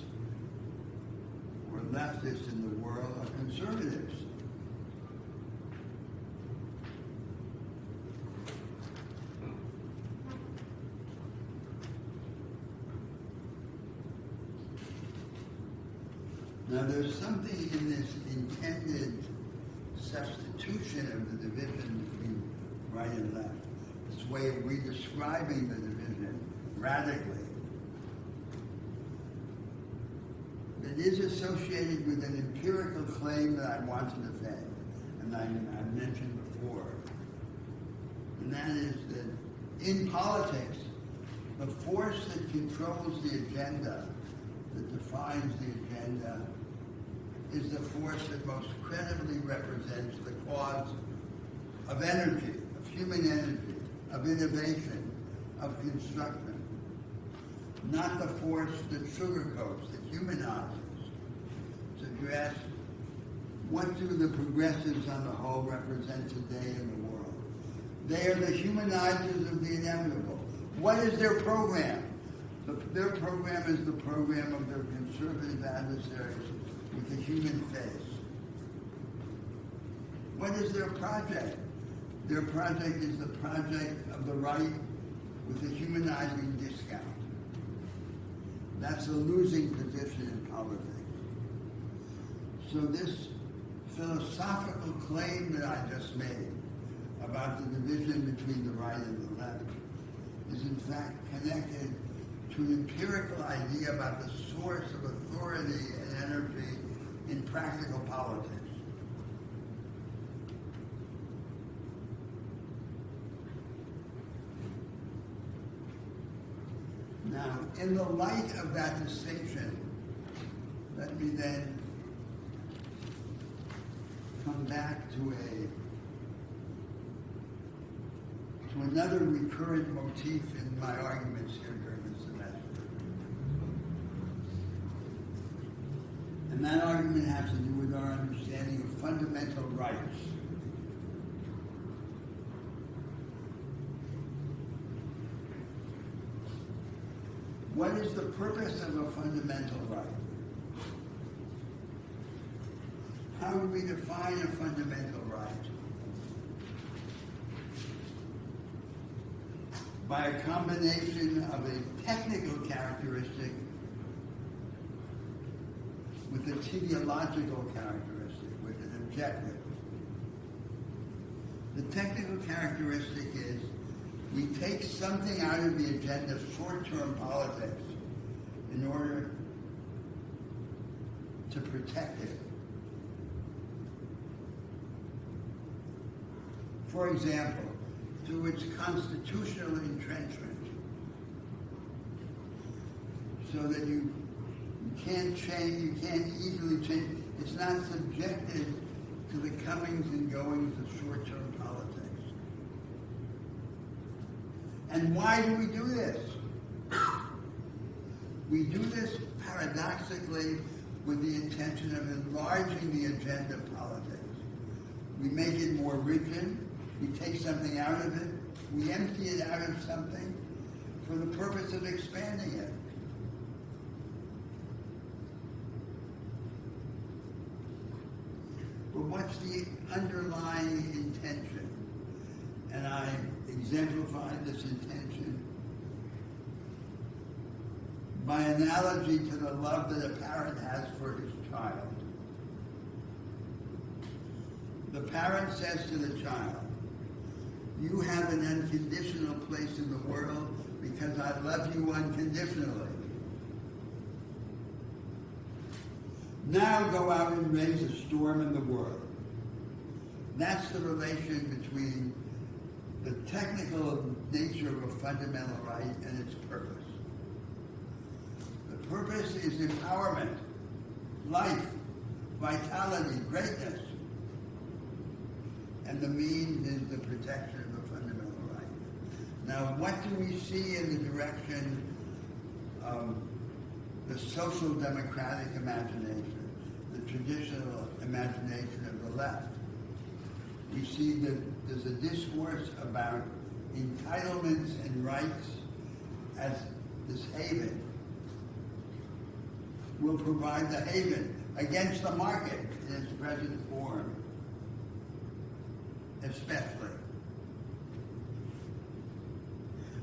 or leftists in the world are conservatives. Now there's something in this intended substitution of the division between right and left, this way of redescribing the division radically, it is associated with an empirical claim that I want to defend, and I've mentioned before, and that is that in politics, the force that controls the agenda, that defines the agenda, is the force that most credibly represents the cause of energy, of human energy, of innovation, of construction. Not the force that sugarcoats, that humanizes. So if you ask, what do the progressives on the whole represent today in the world? They are the humanizers of the inevitable. What is their program? Their program is the program of their conservative adversaries with a human face. What is their project? Their project is the project of the right with a humanizing discount. That's a losing position in politics. So this philosophical claim that I just made about the division between the right and the left is in fact connected to an empirical idea about the source of authority and energy in practical politics. Now, in the light of that distinction, let me then come back to another recurrent motif in my arguments here during the semester. And that argument has to do with our understanding of fundamental rights. What is the purpose of a fundamental right? How do we define a fundamental right? By a combination of a technical characteristic with a teleological characteristic, with an objective. The technical characteristic is we take something out of the agenda of short-term politics in order to protect it. For example, through its constitutional entrenchment, so that you can't change, you can't easily change. It's not subjected to the comings and goings of short-term politics. And why do we do this? We do this paradoxically with the intention of enlarging the agenda of politics. We make it more rigid. We take something out of it. We empty it out of something for the purpose of expanding it. But what's the underlying intention? And I exemplified this intention by analogy to the love that a parent has for his child. The parent says to the child, "You have an unconditional place in the world because I love you unconditionally. Now go out and raise a storm in the world." That's the relation between the technical nature of a fundamental right and its purpose. The purpose is empowerment, life, vitality, greatness. And the means is the protection of a fundamental right. Now, what do we see in the direction of the social democratic imagination, the traditional imagination of the left? We see that there's a discourse about entitlements and rights as this haven. Will provide the haven against the market in its present form, especially.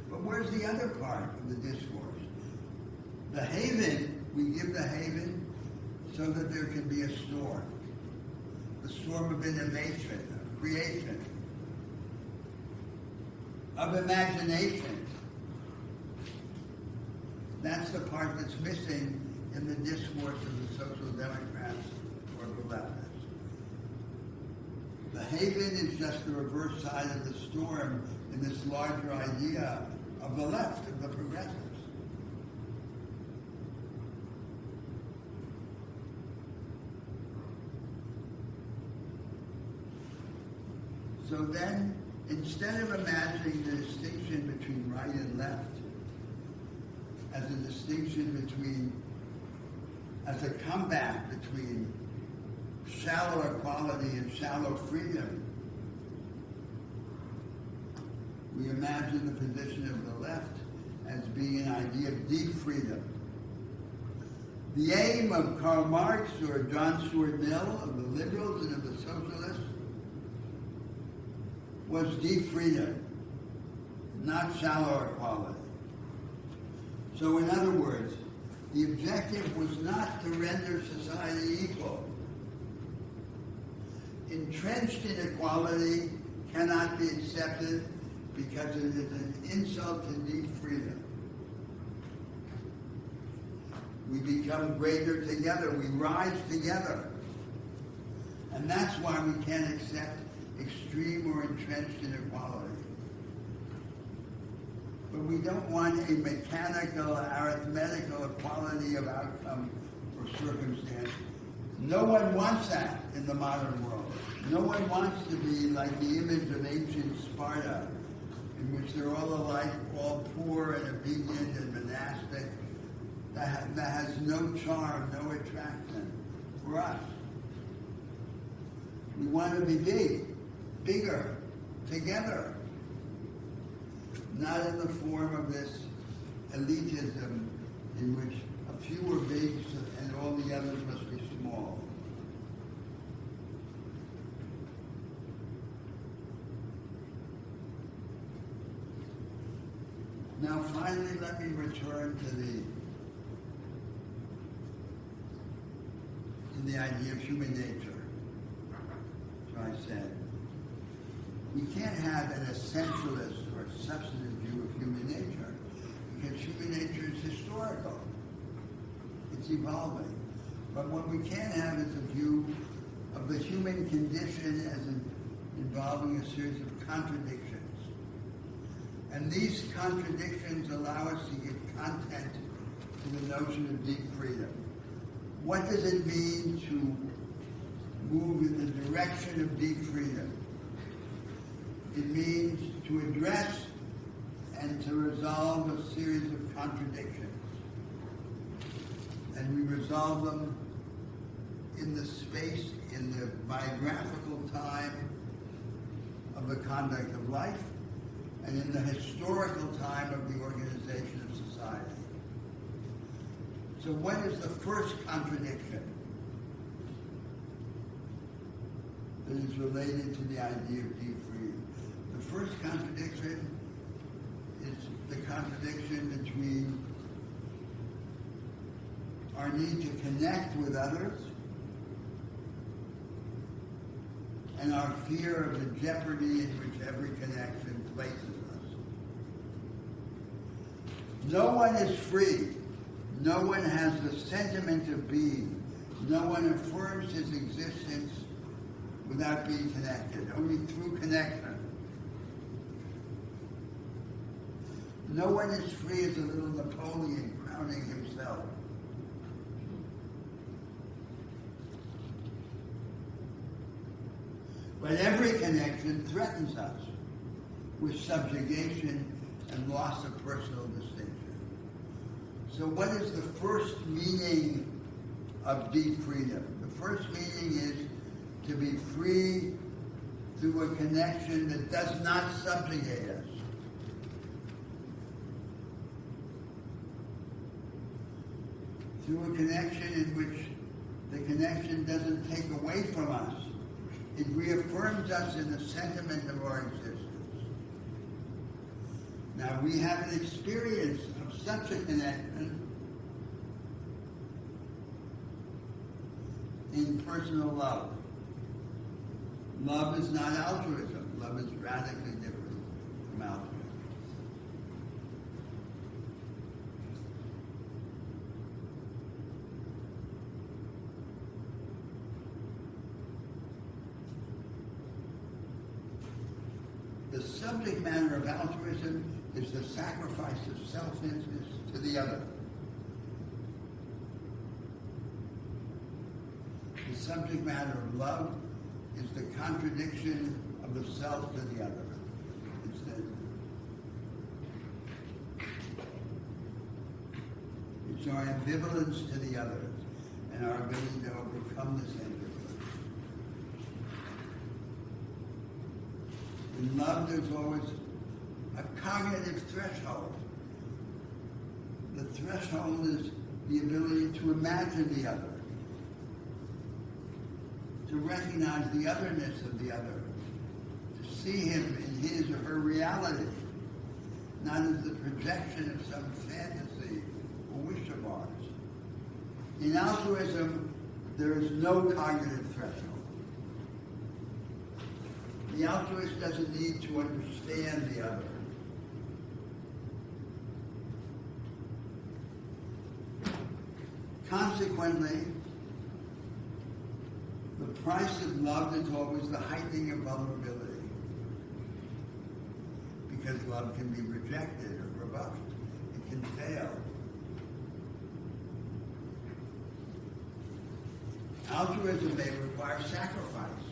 But where's the other part of the discourse? The haven, we give the haven so that there can be a storm. the storm of innovation, of creation, of imagination. That's the part that's missing in the discourse of the Social Democrats or the leftists. The haven is just the reverse side of the storm in this larger idea of the left, of the progressives. So then, instead of imagining the distinction between right and left as a distinction between, as a comeback between shallow equality and shallow freedom, we imagine the position of the left as being an idea of deep freedom. The aim of Karl Marx or John Stuart Mill, of the liberals and of the socialists, was deep freedom, not shallow equality. So in other words, the objective was not to render society equal. Entrenched inequality cannot be accepted because it is an insult to deep freedom. We become greater together, we rise together. And that's why we can't accept extreme or entrenched inequality. But we don't want a mechanical, arithmetical equality of outcome or circumstance. No one wants that in the modern world. No one wants to be like the image of ancient Sparta, in which they're all alike, all poor and obedient and monastic, that has no charm, no attraction for us. We want to be big, bigger, together, not in the form of this elitism in which a few are big and all the others must be small. Now finally, let me return to the idea of human nature. So I said, we can't have an essentialist or substantive view of human nature because human nature is historical. It's evolving. But what we can have is a view of the human condition as involving a series of contradictions. And these contradictions allow us to give content to the notion of deep freedom. What does it mean to move in the direction of deep freedom? It means to address and to resolve a series of contradictions. And we resolve them in the space, in the biographical time of the conduct of life, and in the historical time of the organization of society. So what is the first contradiction that is related to the idea of deep freedom? The first contradiction is the contradiction between our need to connect with others and our fear of the jeopardy in which every connection places us. No one is free. No one has the sentiment of being. No one affirms his existence without being connected, only through connection. No one is free as a little Napoleon crowning himself. But every connection threatens us with subjugation and loss of personal distinction. So what is the first meaning of deep freedom? The first meaning is to be free through a connection that does not subjugate us. Through a connection in which the connection doesn't take away from us. It reaffirms us in the sentiment of our existence. Now, we have an experience of such a connection in personal love. Love is not altruism. Love is radically different from altruism. The subject matter of altruism is the sacrifice of self-interest to the other. The subject matter of love is the contradiction of the self to the other. It's our ambivalence to the other and our ability to overcome this ambivalence. In love, there's always a cognitive threshold. The threshold is the ability to imagine the other, to recognize the otherness of the other, to see him in his or her reality, not as the projection of some fantasy or wish of ours. In altruism, there is no cognitive threshold. The altruist doesn't need to understand the other. Consequently, the price of love is always the heightening of vulnerability. Because love can be rejected or rebuffed. It can fail. Altruism may require sacrifice,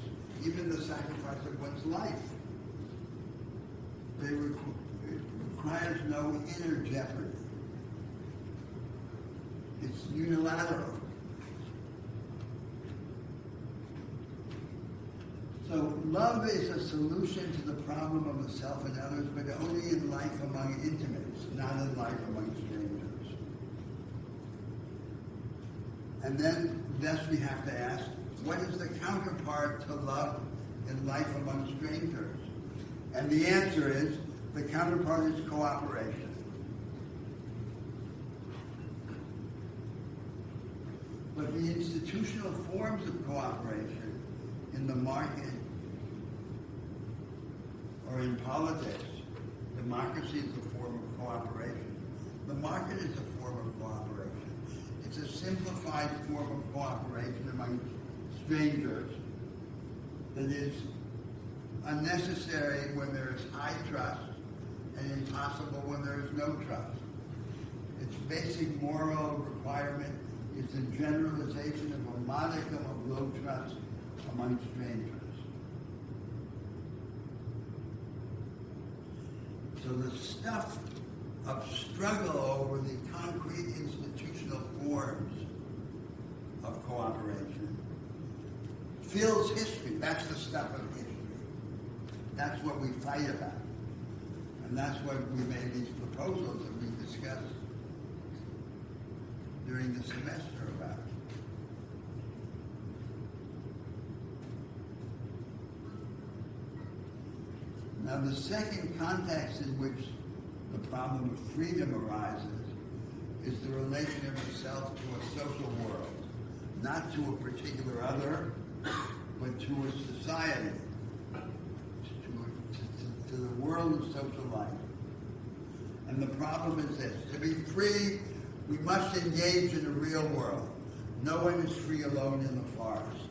even the sacrifice of one's life. It requires no inner jeopardy. It's unilateral. So love is a solution to the problem of the self and others, but only in life among intimates, not in life among strangers. And then, thus we have to ask, what is the counterpart to love in life among strangers? And the answer is, the counterpart is cooperation. But the institutional forms of cooperation in the market or in politics, democracy is a form of cooperation. The market is a form of cooperation. It's a simplified form of cooperation among strangers that is unnecessary when there is high trust and impossible when there is no trust. Its basic moral requirement is the generalization of a modicum of low trust among strangers. So the stuff of struggle over the concrete institutional forms of cooperation fills history. That's the stuff of history. That's what we fight about. And that's what we made these proposals that we discussed during the semester about. Now, the second context in which the problem of freedom arises is the relation of the self to a social world, not to a particular other, but to a society, to the world of social life. And the problem is this: to be free, we must engage in the real world. No one is free alone in the forest.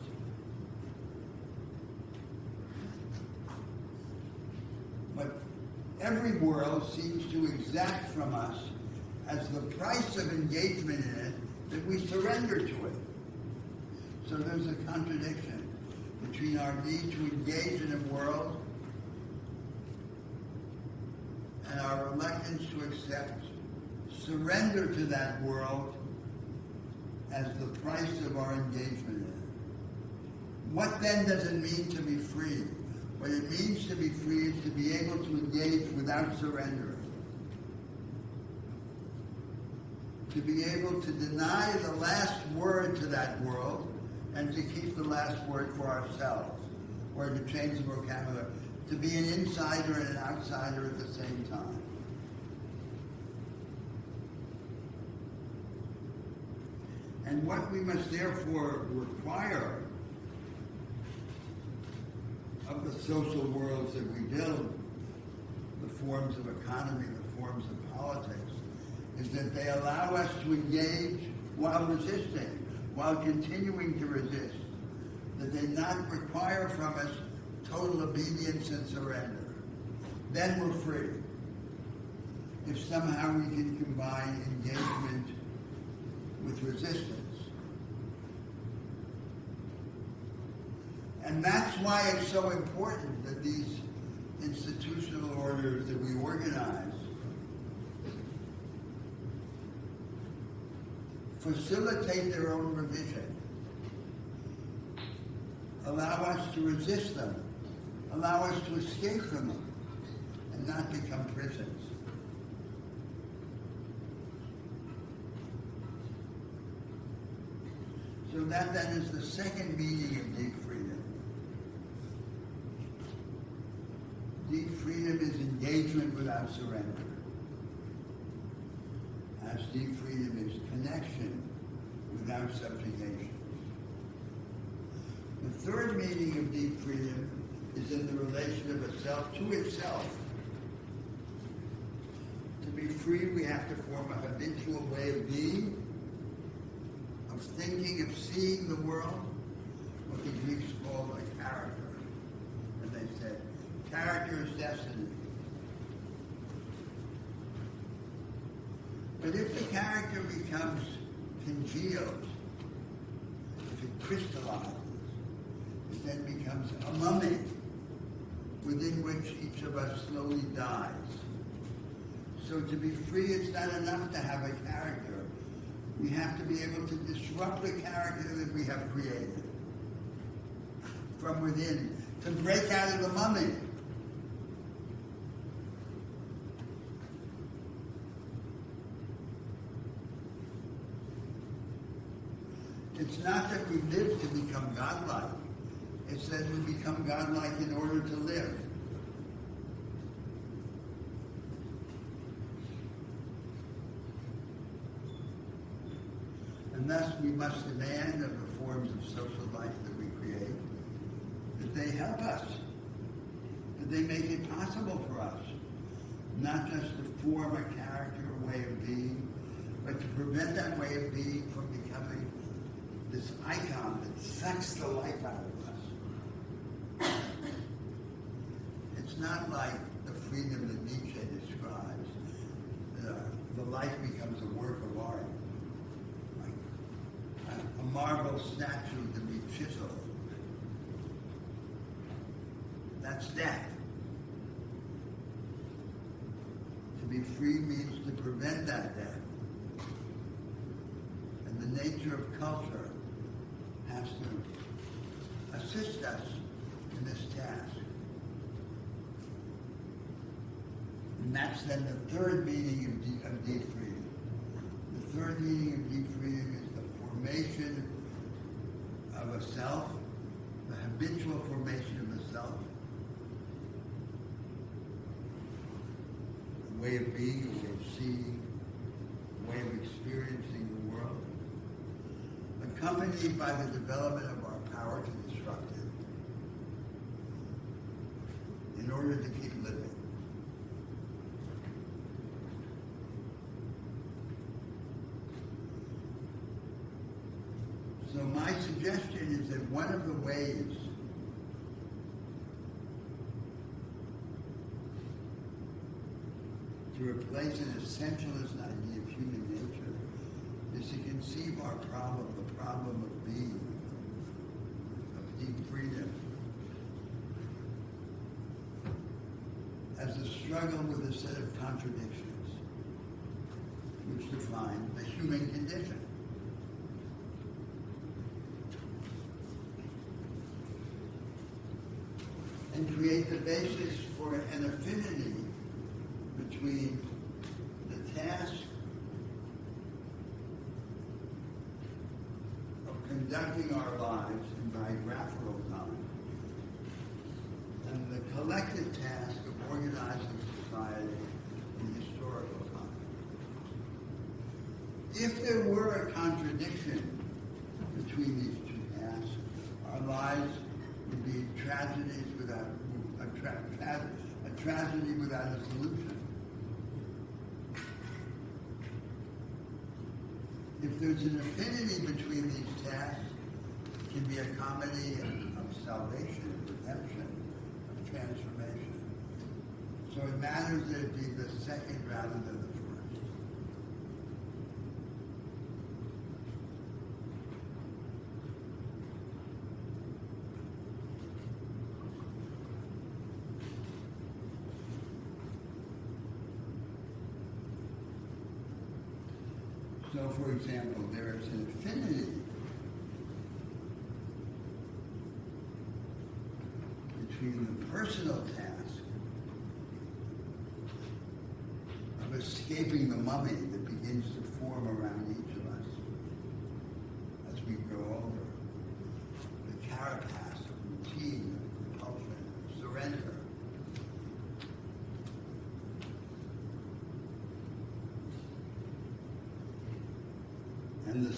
But every world seems to exact from us, as the price of engagement in it, that we surrender to it. So there's a contradiction between our need to engage in a world and our reluctance to accept surrender to that world as the price of our engagement in it. What then does it mean to be free? What it means to be free is to be able to engage without surrendering. To be able to deny the last word to that world and to keep the last word for ourselves. Or to change the vocabulary, to be an insider and an outsider at the same time. And what we must therefore require of the social worlds that we build, the forms of economy, the forms of politics, is that they allow us to engage while resisting, while continuing to resist, that they not require from us total obedience and surrender. Then we're free. If somehow we can combine engagement with resistance. And that's why it's so important that these institutional orders that we organize facilitate their own revision, allow us to resist them, allow us to escape from them, and not become prisons. So that then is the second meaning of deep freedom. Deep freedom is engagement without surrender. As deep freedom is connection without subjugation. The third meaning of deep freedom is in the relation of a self to itself. To be free, we have to form a habitual way of being, of thinking, of seeing the world, what the Greeks called a character. And they said, character is destiny. But if the character becomes congealed, if it crystallizes, it then becomes a mummy within which each of us slowly dies. So to be free, it's not enough to have a character. We have to be able to disrupt the character that we have created from within, to break out of the mummy. It's not that we live to become godlike. It's that we become godlike in order to live. And thus we must demand of the forms of social life that we create that they help us, that they make it possible for us, not just to form a character, a way of being, but to prevent that way of being from becoming this icon that sucks the life out of us. It's not like the freedom that Nietzsche describes. The life becomes a work of art, like a marble statue to be chiseled. That's death. To be free means to prevent that death. And the nature of culture has to assist us in this task. And that's then the third meaning of deep freedom. The third meaning of deep freedom is the formation of a self, the habitual formation of a self, a way of being, a way of seeing, a way of experiencing the world, accompanied by the development of our power to disrupt it in order to keep living. So my suggestion is that one of the ways to replace an essentialist idea of human nature is to conceive our problem, the problem of being, of deep freedom, as a struggle with a set of contradictions which define the human condition. And create the basis for an affinity between the task of conducting our lives in biographical time and the collective task of organizing society in historical time. If there were a contradiction between these two tasks, our lives would be tragedies without a tragedy without a solution. If there's an affinity between these tasks, it can be a comedy of salvation, redemption, of transformation. So it matters that it be the second rather than the first. So, for example, there is an affinity between the personal task of escaping the mummy that begins to form around each of us as we grow older, the carapace of routine, of compulsion, of surrender. And the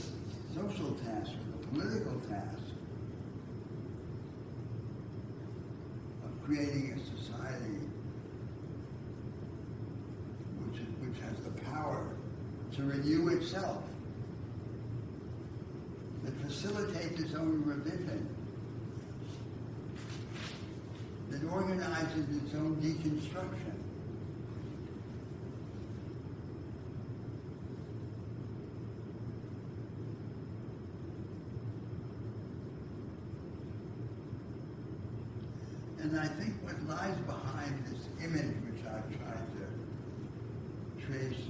social task, or the political task, of creating a society which has the power to renew itself, that facilitates its own revision, that organizes its own deconstruction. And I think what lies behind this image, which I've tried to trace,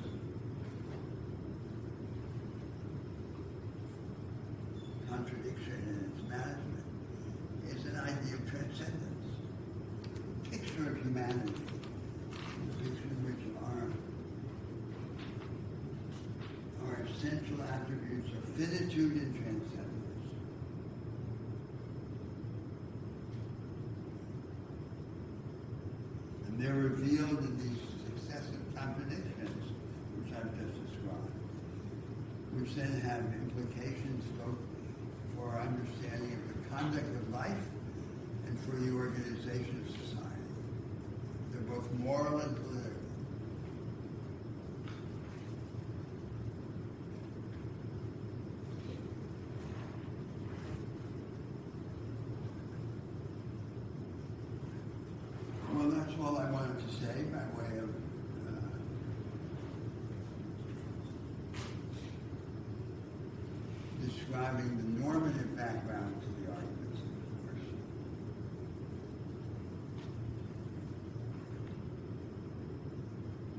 contradiction in its management, is an idea of transcendence. A picture of humanity, a picture in which our essential attributes are finitude and transcendence. They're revealed in these successive contradictions, which I've just described, which then have implications both for our understanding of the conduct of life and for the organization of society. They're both moral and political. Well, that's all I wanted to say by way of describing the normative background to the arguments of the course.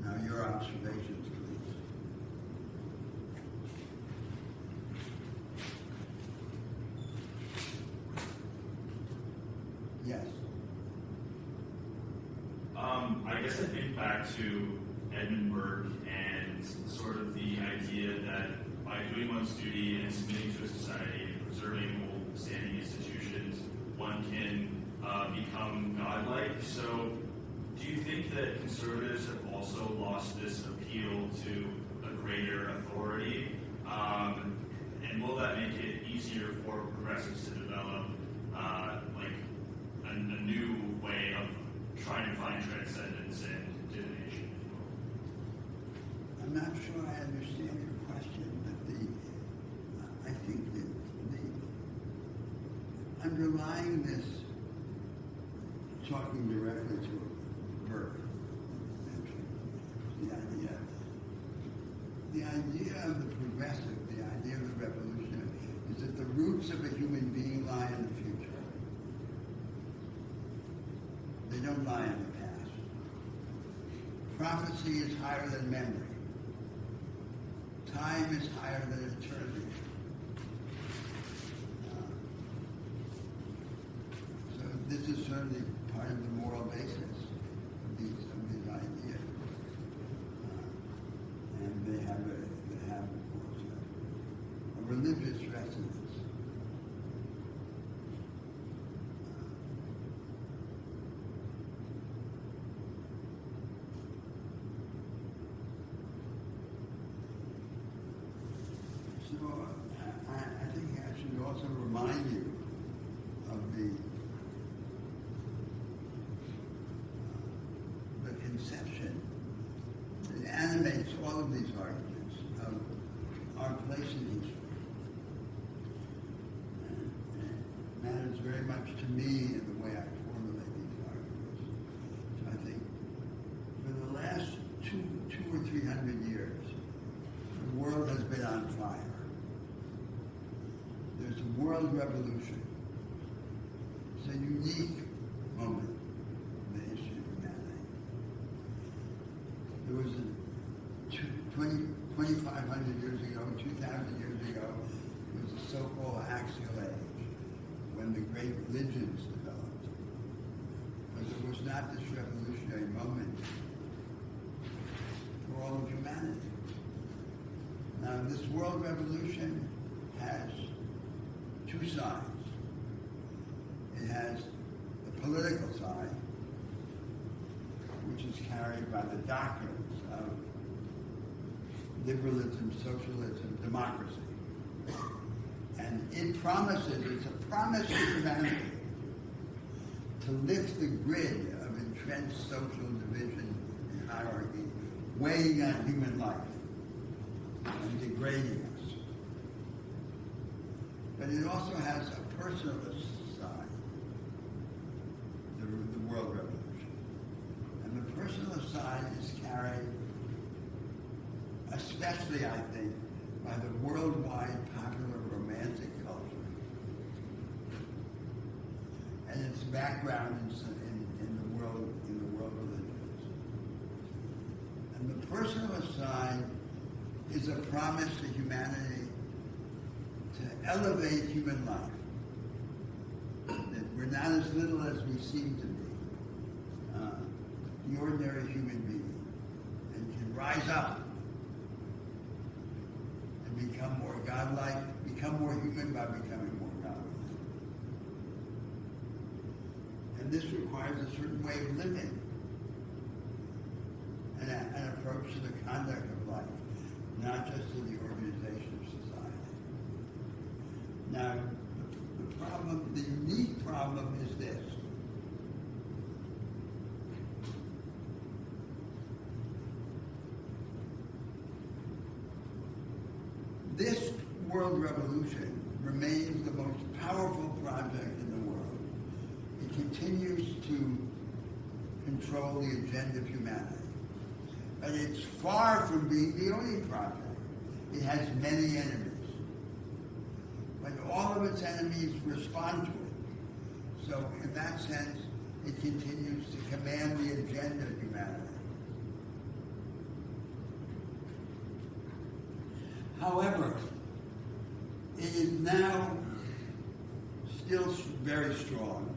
Now, your observations, please. Yes. I guess I think back to Edmund Burke and sort of the idea that by doing one's duty and submitting to a society and preserving old standing institutions, one can become godlike. So do you think that conservatives have also lost this appeal to a greater authority? And will that make it easier for progressives to develop a new way of trying to find transcendence and divination? I'm not sure I understand your question, but I think that the underlying this, talking directly to Burke, the idea of the progressive, the idea of the revolutionary, is that the roots of a human being lie in the future. They don't lie in the past. Prophecy is higher than memory. Time is higher than eternity. So this is certainly part of the moral basis of these ideas. And they have, of course, a religious resonance. So I think I should also remind you of the of these arguments of our place in history. And it matters very much to me in the way I formulate these arguments. So I think for the last two or 300 years, the world has been on fire. There's a world revolution. It's a unique moment in the history of humanity. There was a 2,500 years ago, 2,000 years ago, it was a so-called axial age when the great religions developed. But it was not this revolutionary moment for all of humanity. Now, this world revolution has two sides. It has the political side, which is carried by the doctrines of liberalism, socialism, democracy. And it promises, it's a promise to humanity to lift the grid of entrenched social division and hierarchy, weighing on human life and degrading us. But it also has a personalist side, the world revolution. And the personalist side is carried, especially, I think, by the worldwide popular romantic culture and its background in the world religions. And the personalist side is a promise to humanity to elevate human life. That we're not as little as we seem to be. The ordinary human being, and can rise up and become more godlike, become more human by becoming more godlike. And this requires a certain way of living, an approach to the conduct of life, not just to the organization of society. Now, the unique problem is this. This world revolution remains the most powerful project in the world. It continues to control the agenda of humanity. But it's far from being the only project. It has many enemies. But all of its enemies respond to it. So in that sense, it continues to command the agenda of humanity. However, it is now still very strong,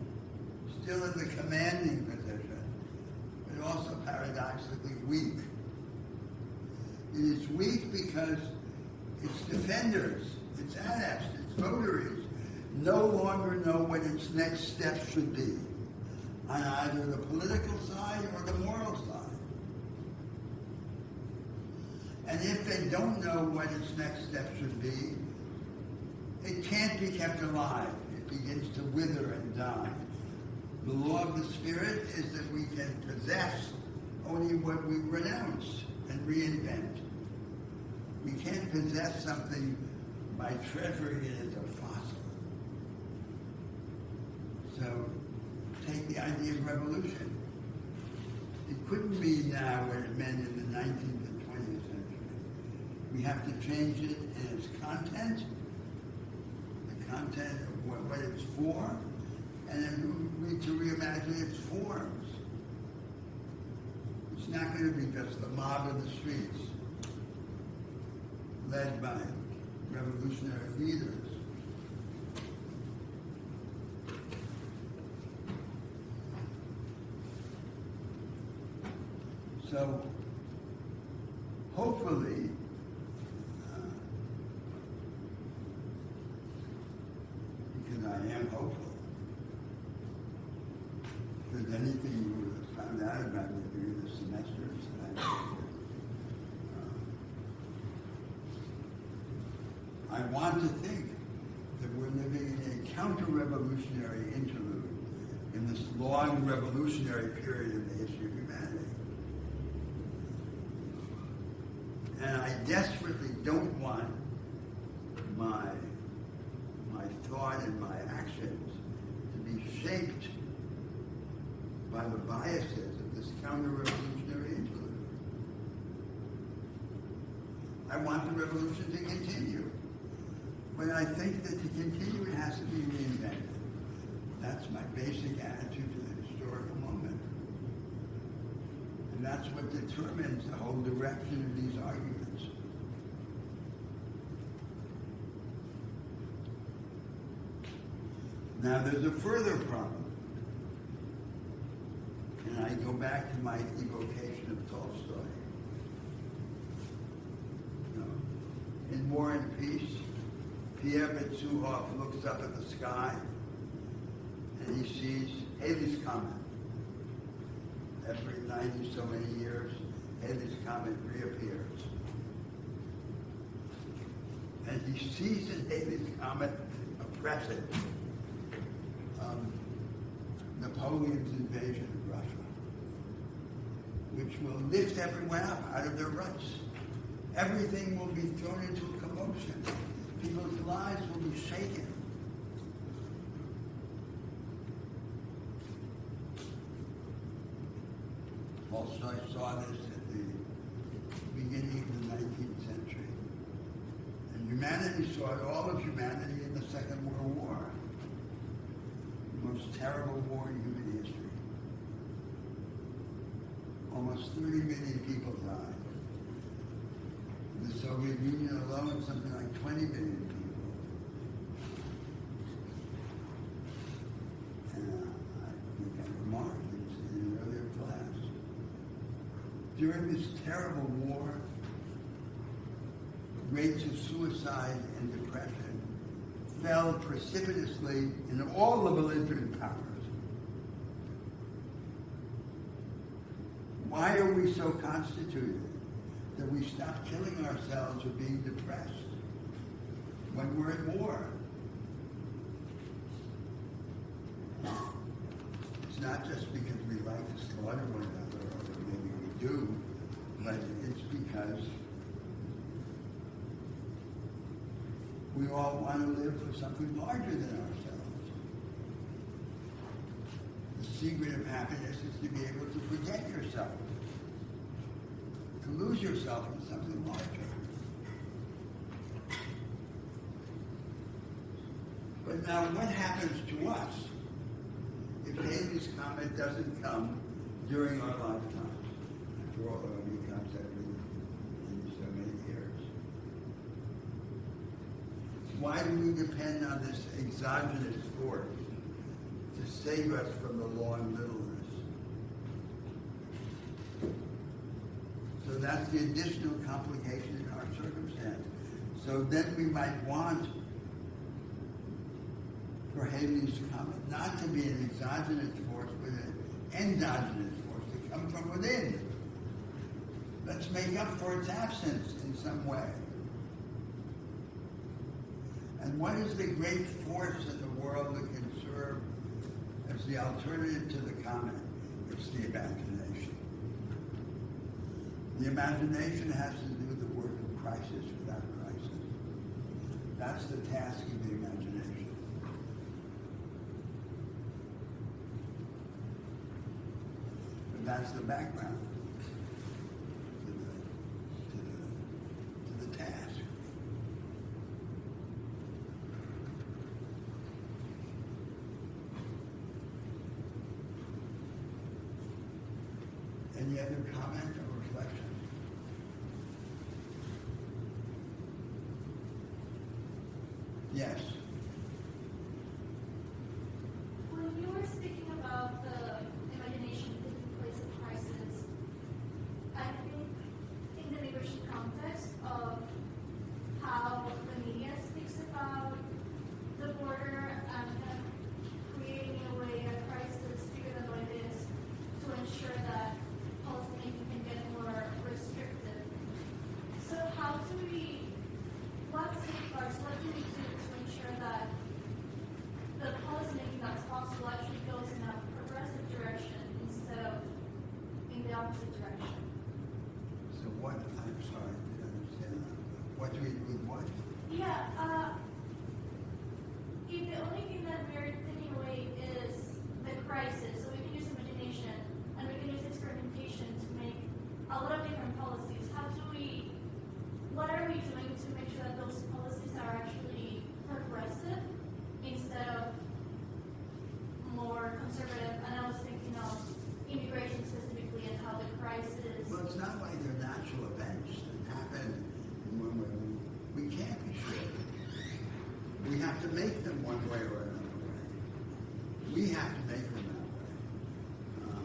still in the commanding position, but also paradoxically weak. It is weak because its defenders, its adepts, its votaries, no longer know what its next step should be on either the political side or the moral side. And if they don't know what its next step should be, it can't be kept alive. It begins to wither and die. The law of the Spirit is that we can possess only what we renounce and reinvent. We can't possess something by treasuring it as a fossil. So, take the idea of revolution. It couldn't be now what it meant in the 19th and 20th century. We have to change it in its content, the content of what it's for, and then we need to reimagine its forms. It's not going to be just the mob of the streets, led by revolutionary leaders. So, hopefully, because I am hopeful, if there's anything you would have found out about me during this semester, it's that I want to think that we're living in a counter-revolutionary interlude in this long revolutionary period in the history of humanity. And I desperately don't want my thought and my actions to be shaped by the biases of this counter-revolutionary interlude. I want the revolution to continue. But I think that to continue, it has to be reinvented. That's my basic attitude to the historical moment. And that's what determines the whole direction of these arguments. Now, there's a further problem. And I go back to my evocation of Tolstoy. You know, in War and Peace, Pierre Bezuhoff looks up at the sky and he sees Halley's Comet. Every 90 so many years, Halley's Comet reappears. And he sees in Halley's Comet a presage of Napoleon's invasion of Russia, which will lift everyone up out of their ruts. Everything will be thrown into a commotion. People's lives will be shaken. Tolstoy saw this at the beginning of the 19th century. And humanity saw it, all of humanity, in the Second World War. The most terrible war in human history. Almost 30 million people died. In the Soviet Union alone, something like 20 million people. And I think I remarked in an earlier class. During this terrible war, rates of suicide and depression fell precipitously in all the belligerent powers. Why are we so constituted that we stop killing ourselves or being depressed when we're at war? It's not just because we like to slaughter one another, or maybe we do, but it's because we all want to live for something larger than ourselves. The secret of happiness is to be able to forget yourself, to lose yourself in something larger. But now, what happens to us if Halley's Comet doesn't come during our lifetimes? After all, it only comes every so many years. Why do we depend on this exogenous force to save us from the long littleness? So that's the additional complication in our circumstance. So then we might want for Halley's Comet not to be an exogenous force, but an endogenous force to come from within. Let's make up for its absence in some way. And what is the great force in the world that can serve as the alternative to the comet? It's the imagination. The imagination has to do the work of crisis without crisis. That's the task of the imagination. And that's the background to the task. Any other comment or reflection? Yes. When you were speaking about the imagination taking place in crisis, I think in the leadership context of how the media speaks about the border and creating a way a crisis that's bigger than what it is to ensure that policymaking can get more restrictive. So how do we, what safeguards, what do we do to ensure what? Yeah, if the only thing that we're taking away is the crisis, so we can use imagination and we can use experimentation to make a lot of different policies. What are we doing to make sure that those policies are actually progressive instead of more conservative? And I was thinking of immigration specifically and how the crisis. Well, it's not like they're natural events that happen in one way. We can't be sure. We have to make them one way or another way. We have to make them that way.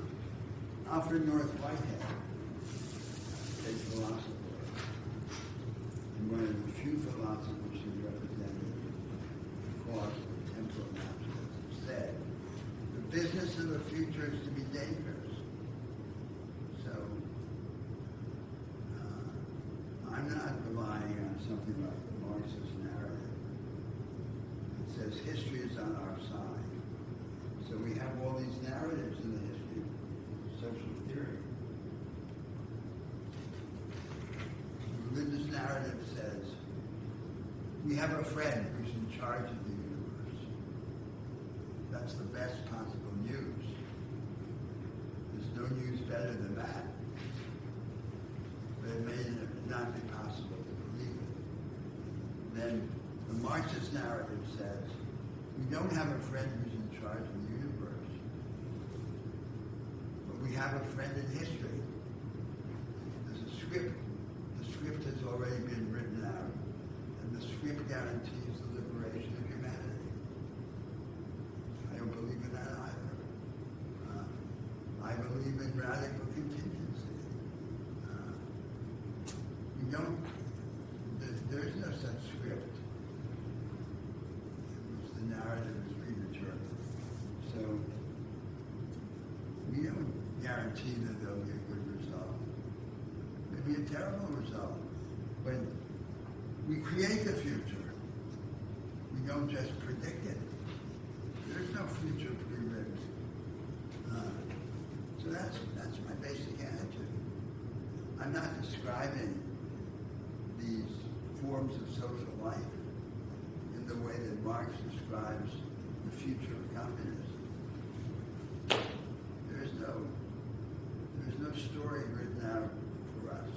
Alfred North Whitehead, a philosopher, and one of the few philosophers who represented the cause of temporal naturalism, said, the business of the future is to be dangerous. So, I'm not relying on something like the Marxist narrative. It says history is on our side. So we have all these narratives in the history of social theory. The religious narrative says we have a friend who's in charge of the universe. That's the best possible news. There's no news better than that. But it may not be possible to believe it. Then the Marxist narrative says we don't have a friend who's in charge of the universe, but we have a friend in history. There's a script. The script has already been written out, and the script guarantees the liberation of humanity. I don't believe in that either. I believe in radical contingency. There's no such script in which the narrative is predetermined. So we don't guarantee that there'll be a good result. It could be a terrible result. But we create the future. We don't just predict it. There's no future pre-written. So that's my basic attitude. I'm not describing these forms of social life in the way that Marx describes the future of communism. There's no story written out for us.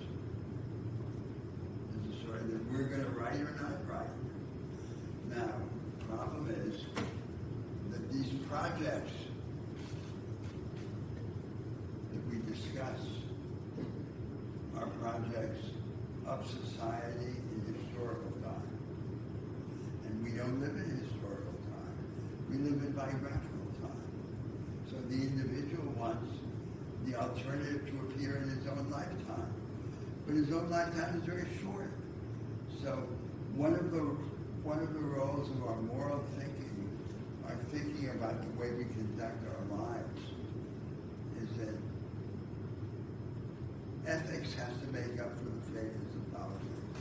There's a story that we're going to write or not write. Now, the problem is that these projects that we discuss are projects of society in historical time. And we don't live in historical time. We live in biographical time. So the individual wants the alternative to appear in his own lifetime. But his own lifetime is very short. So one of the roles of our moral thinking, our thinking about the way we conduct our lives, is that ethics has to make up for the failures of politics.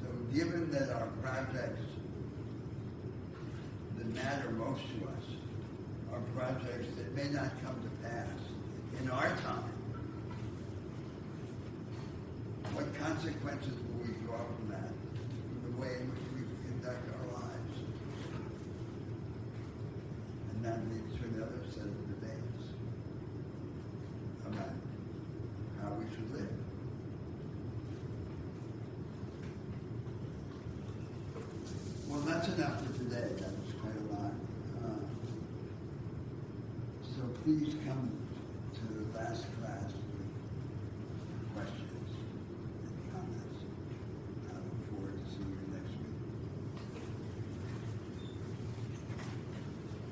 So given that our projects that matter most to us are projects that may not come to pass in our time, what consequences will we draw from that, from the way in which we conduct our lives? And that leads to another set of debates about how we should live. Well, that's enough for today. That was quite a lot. So please come to the last class.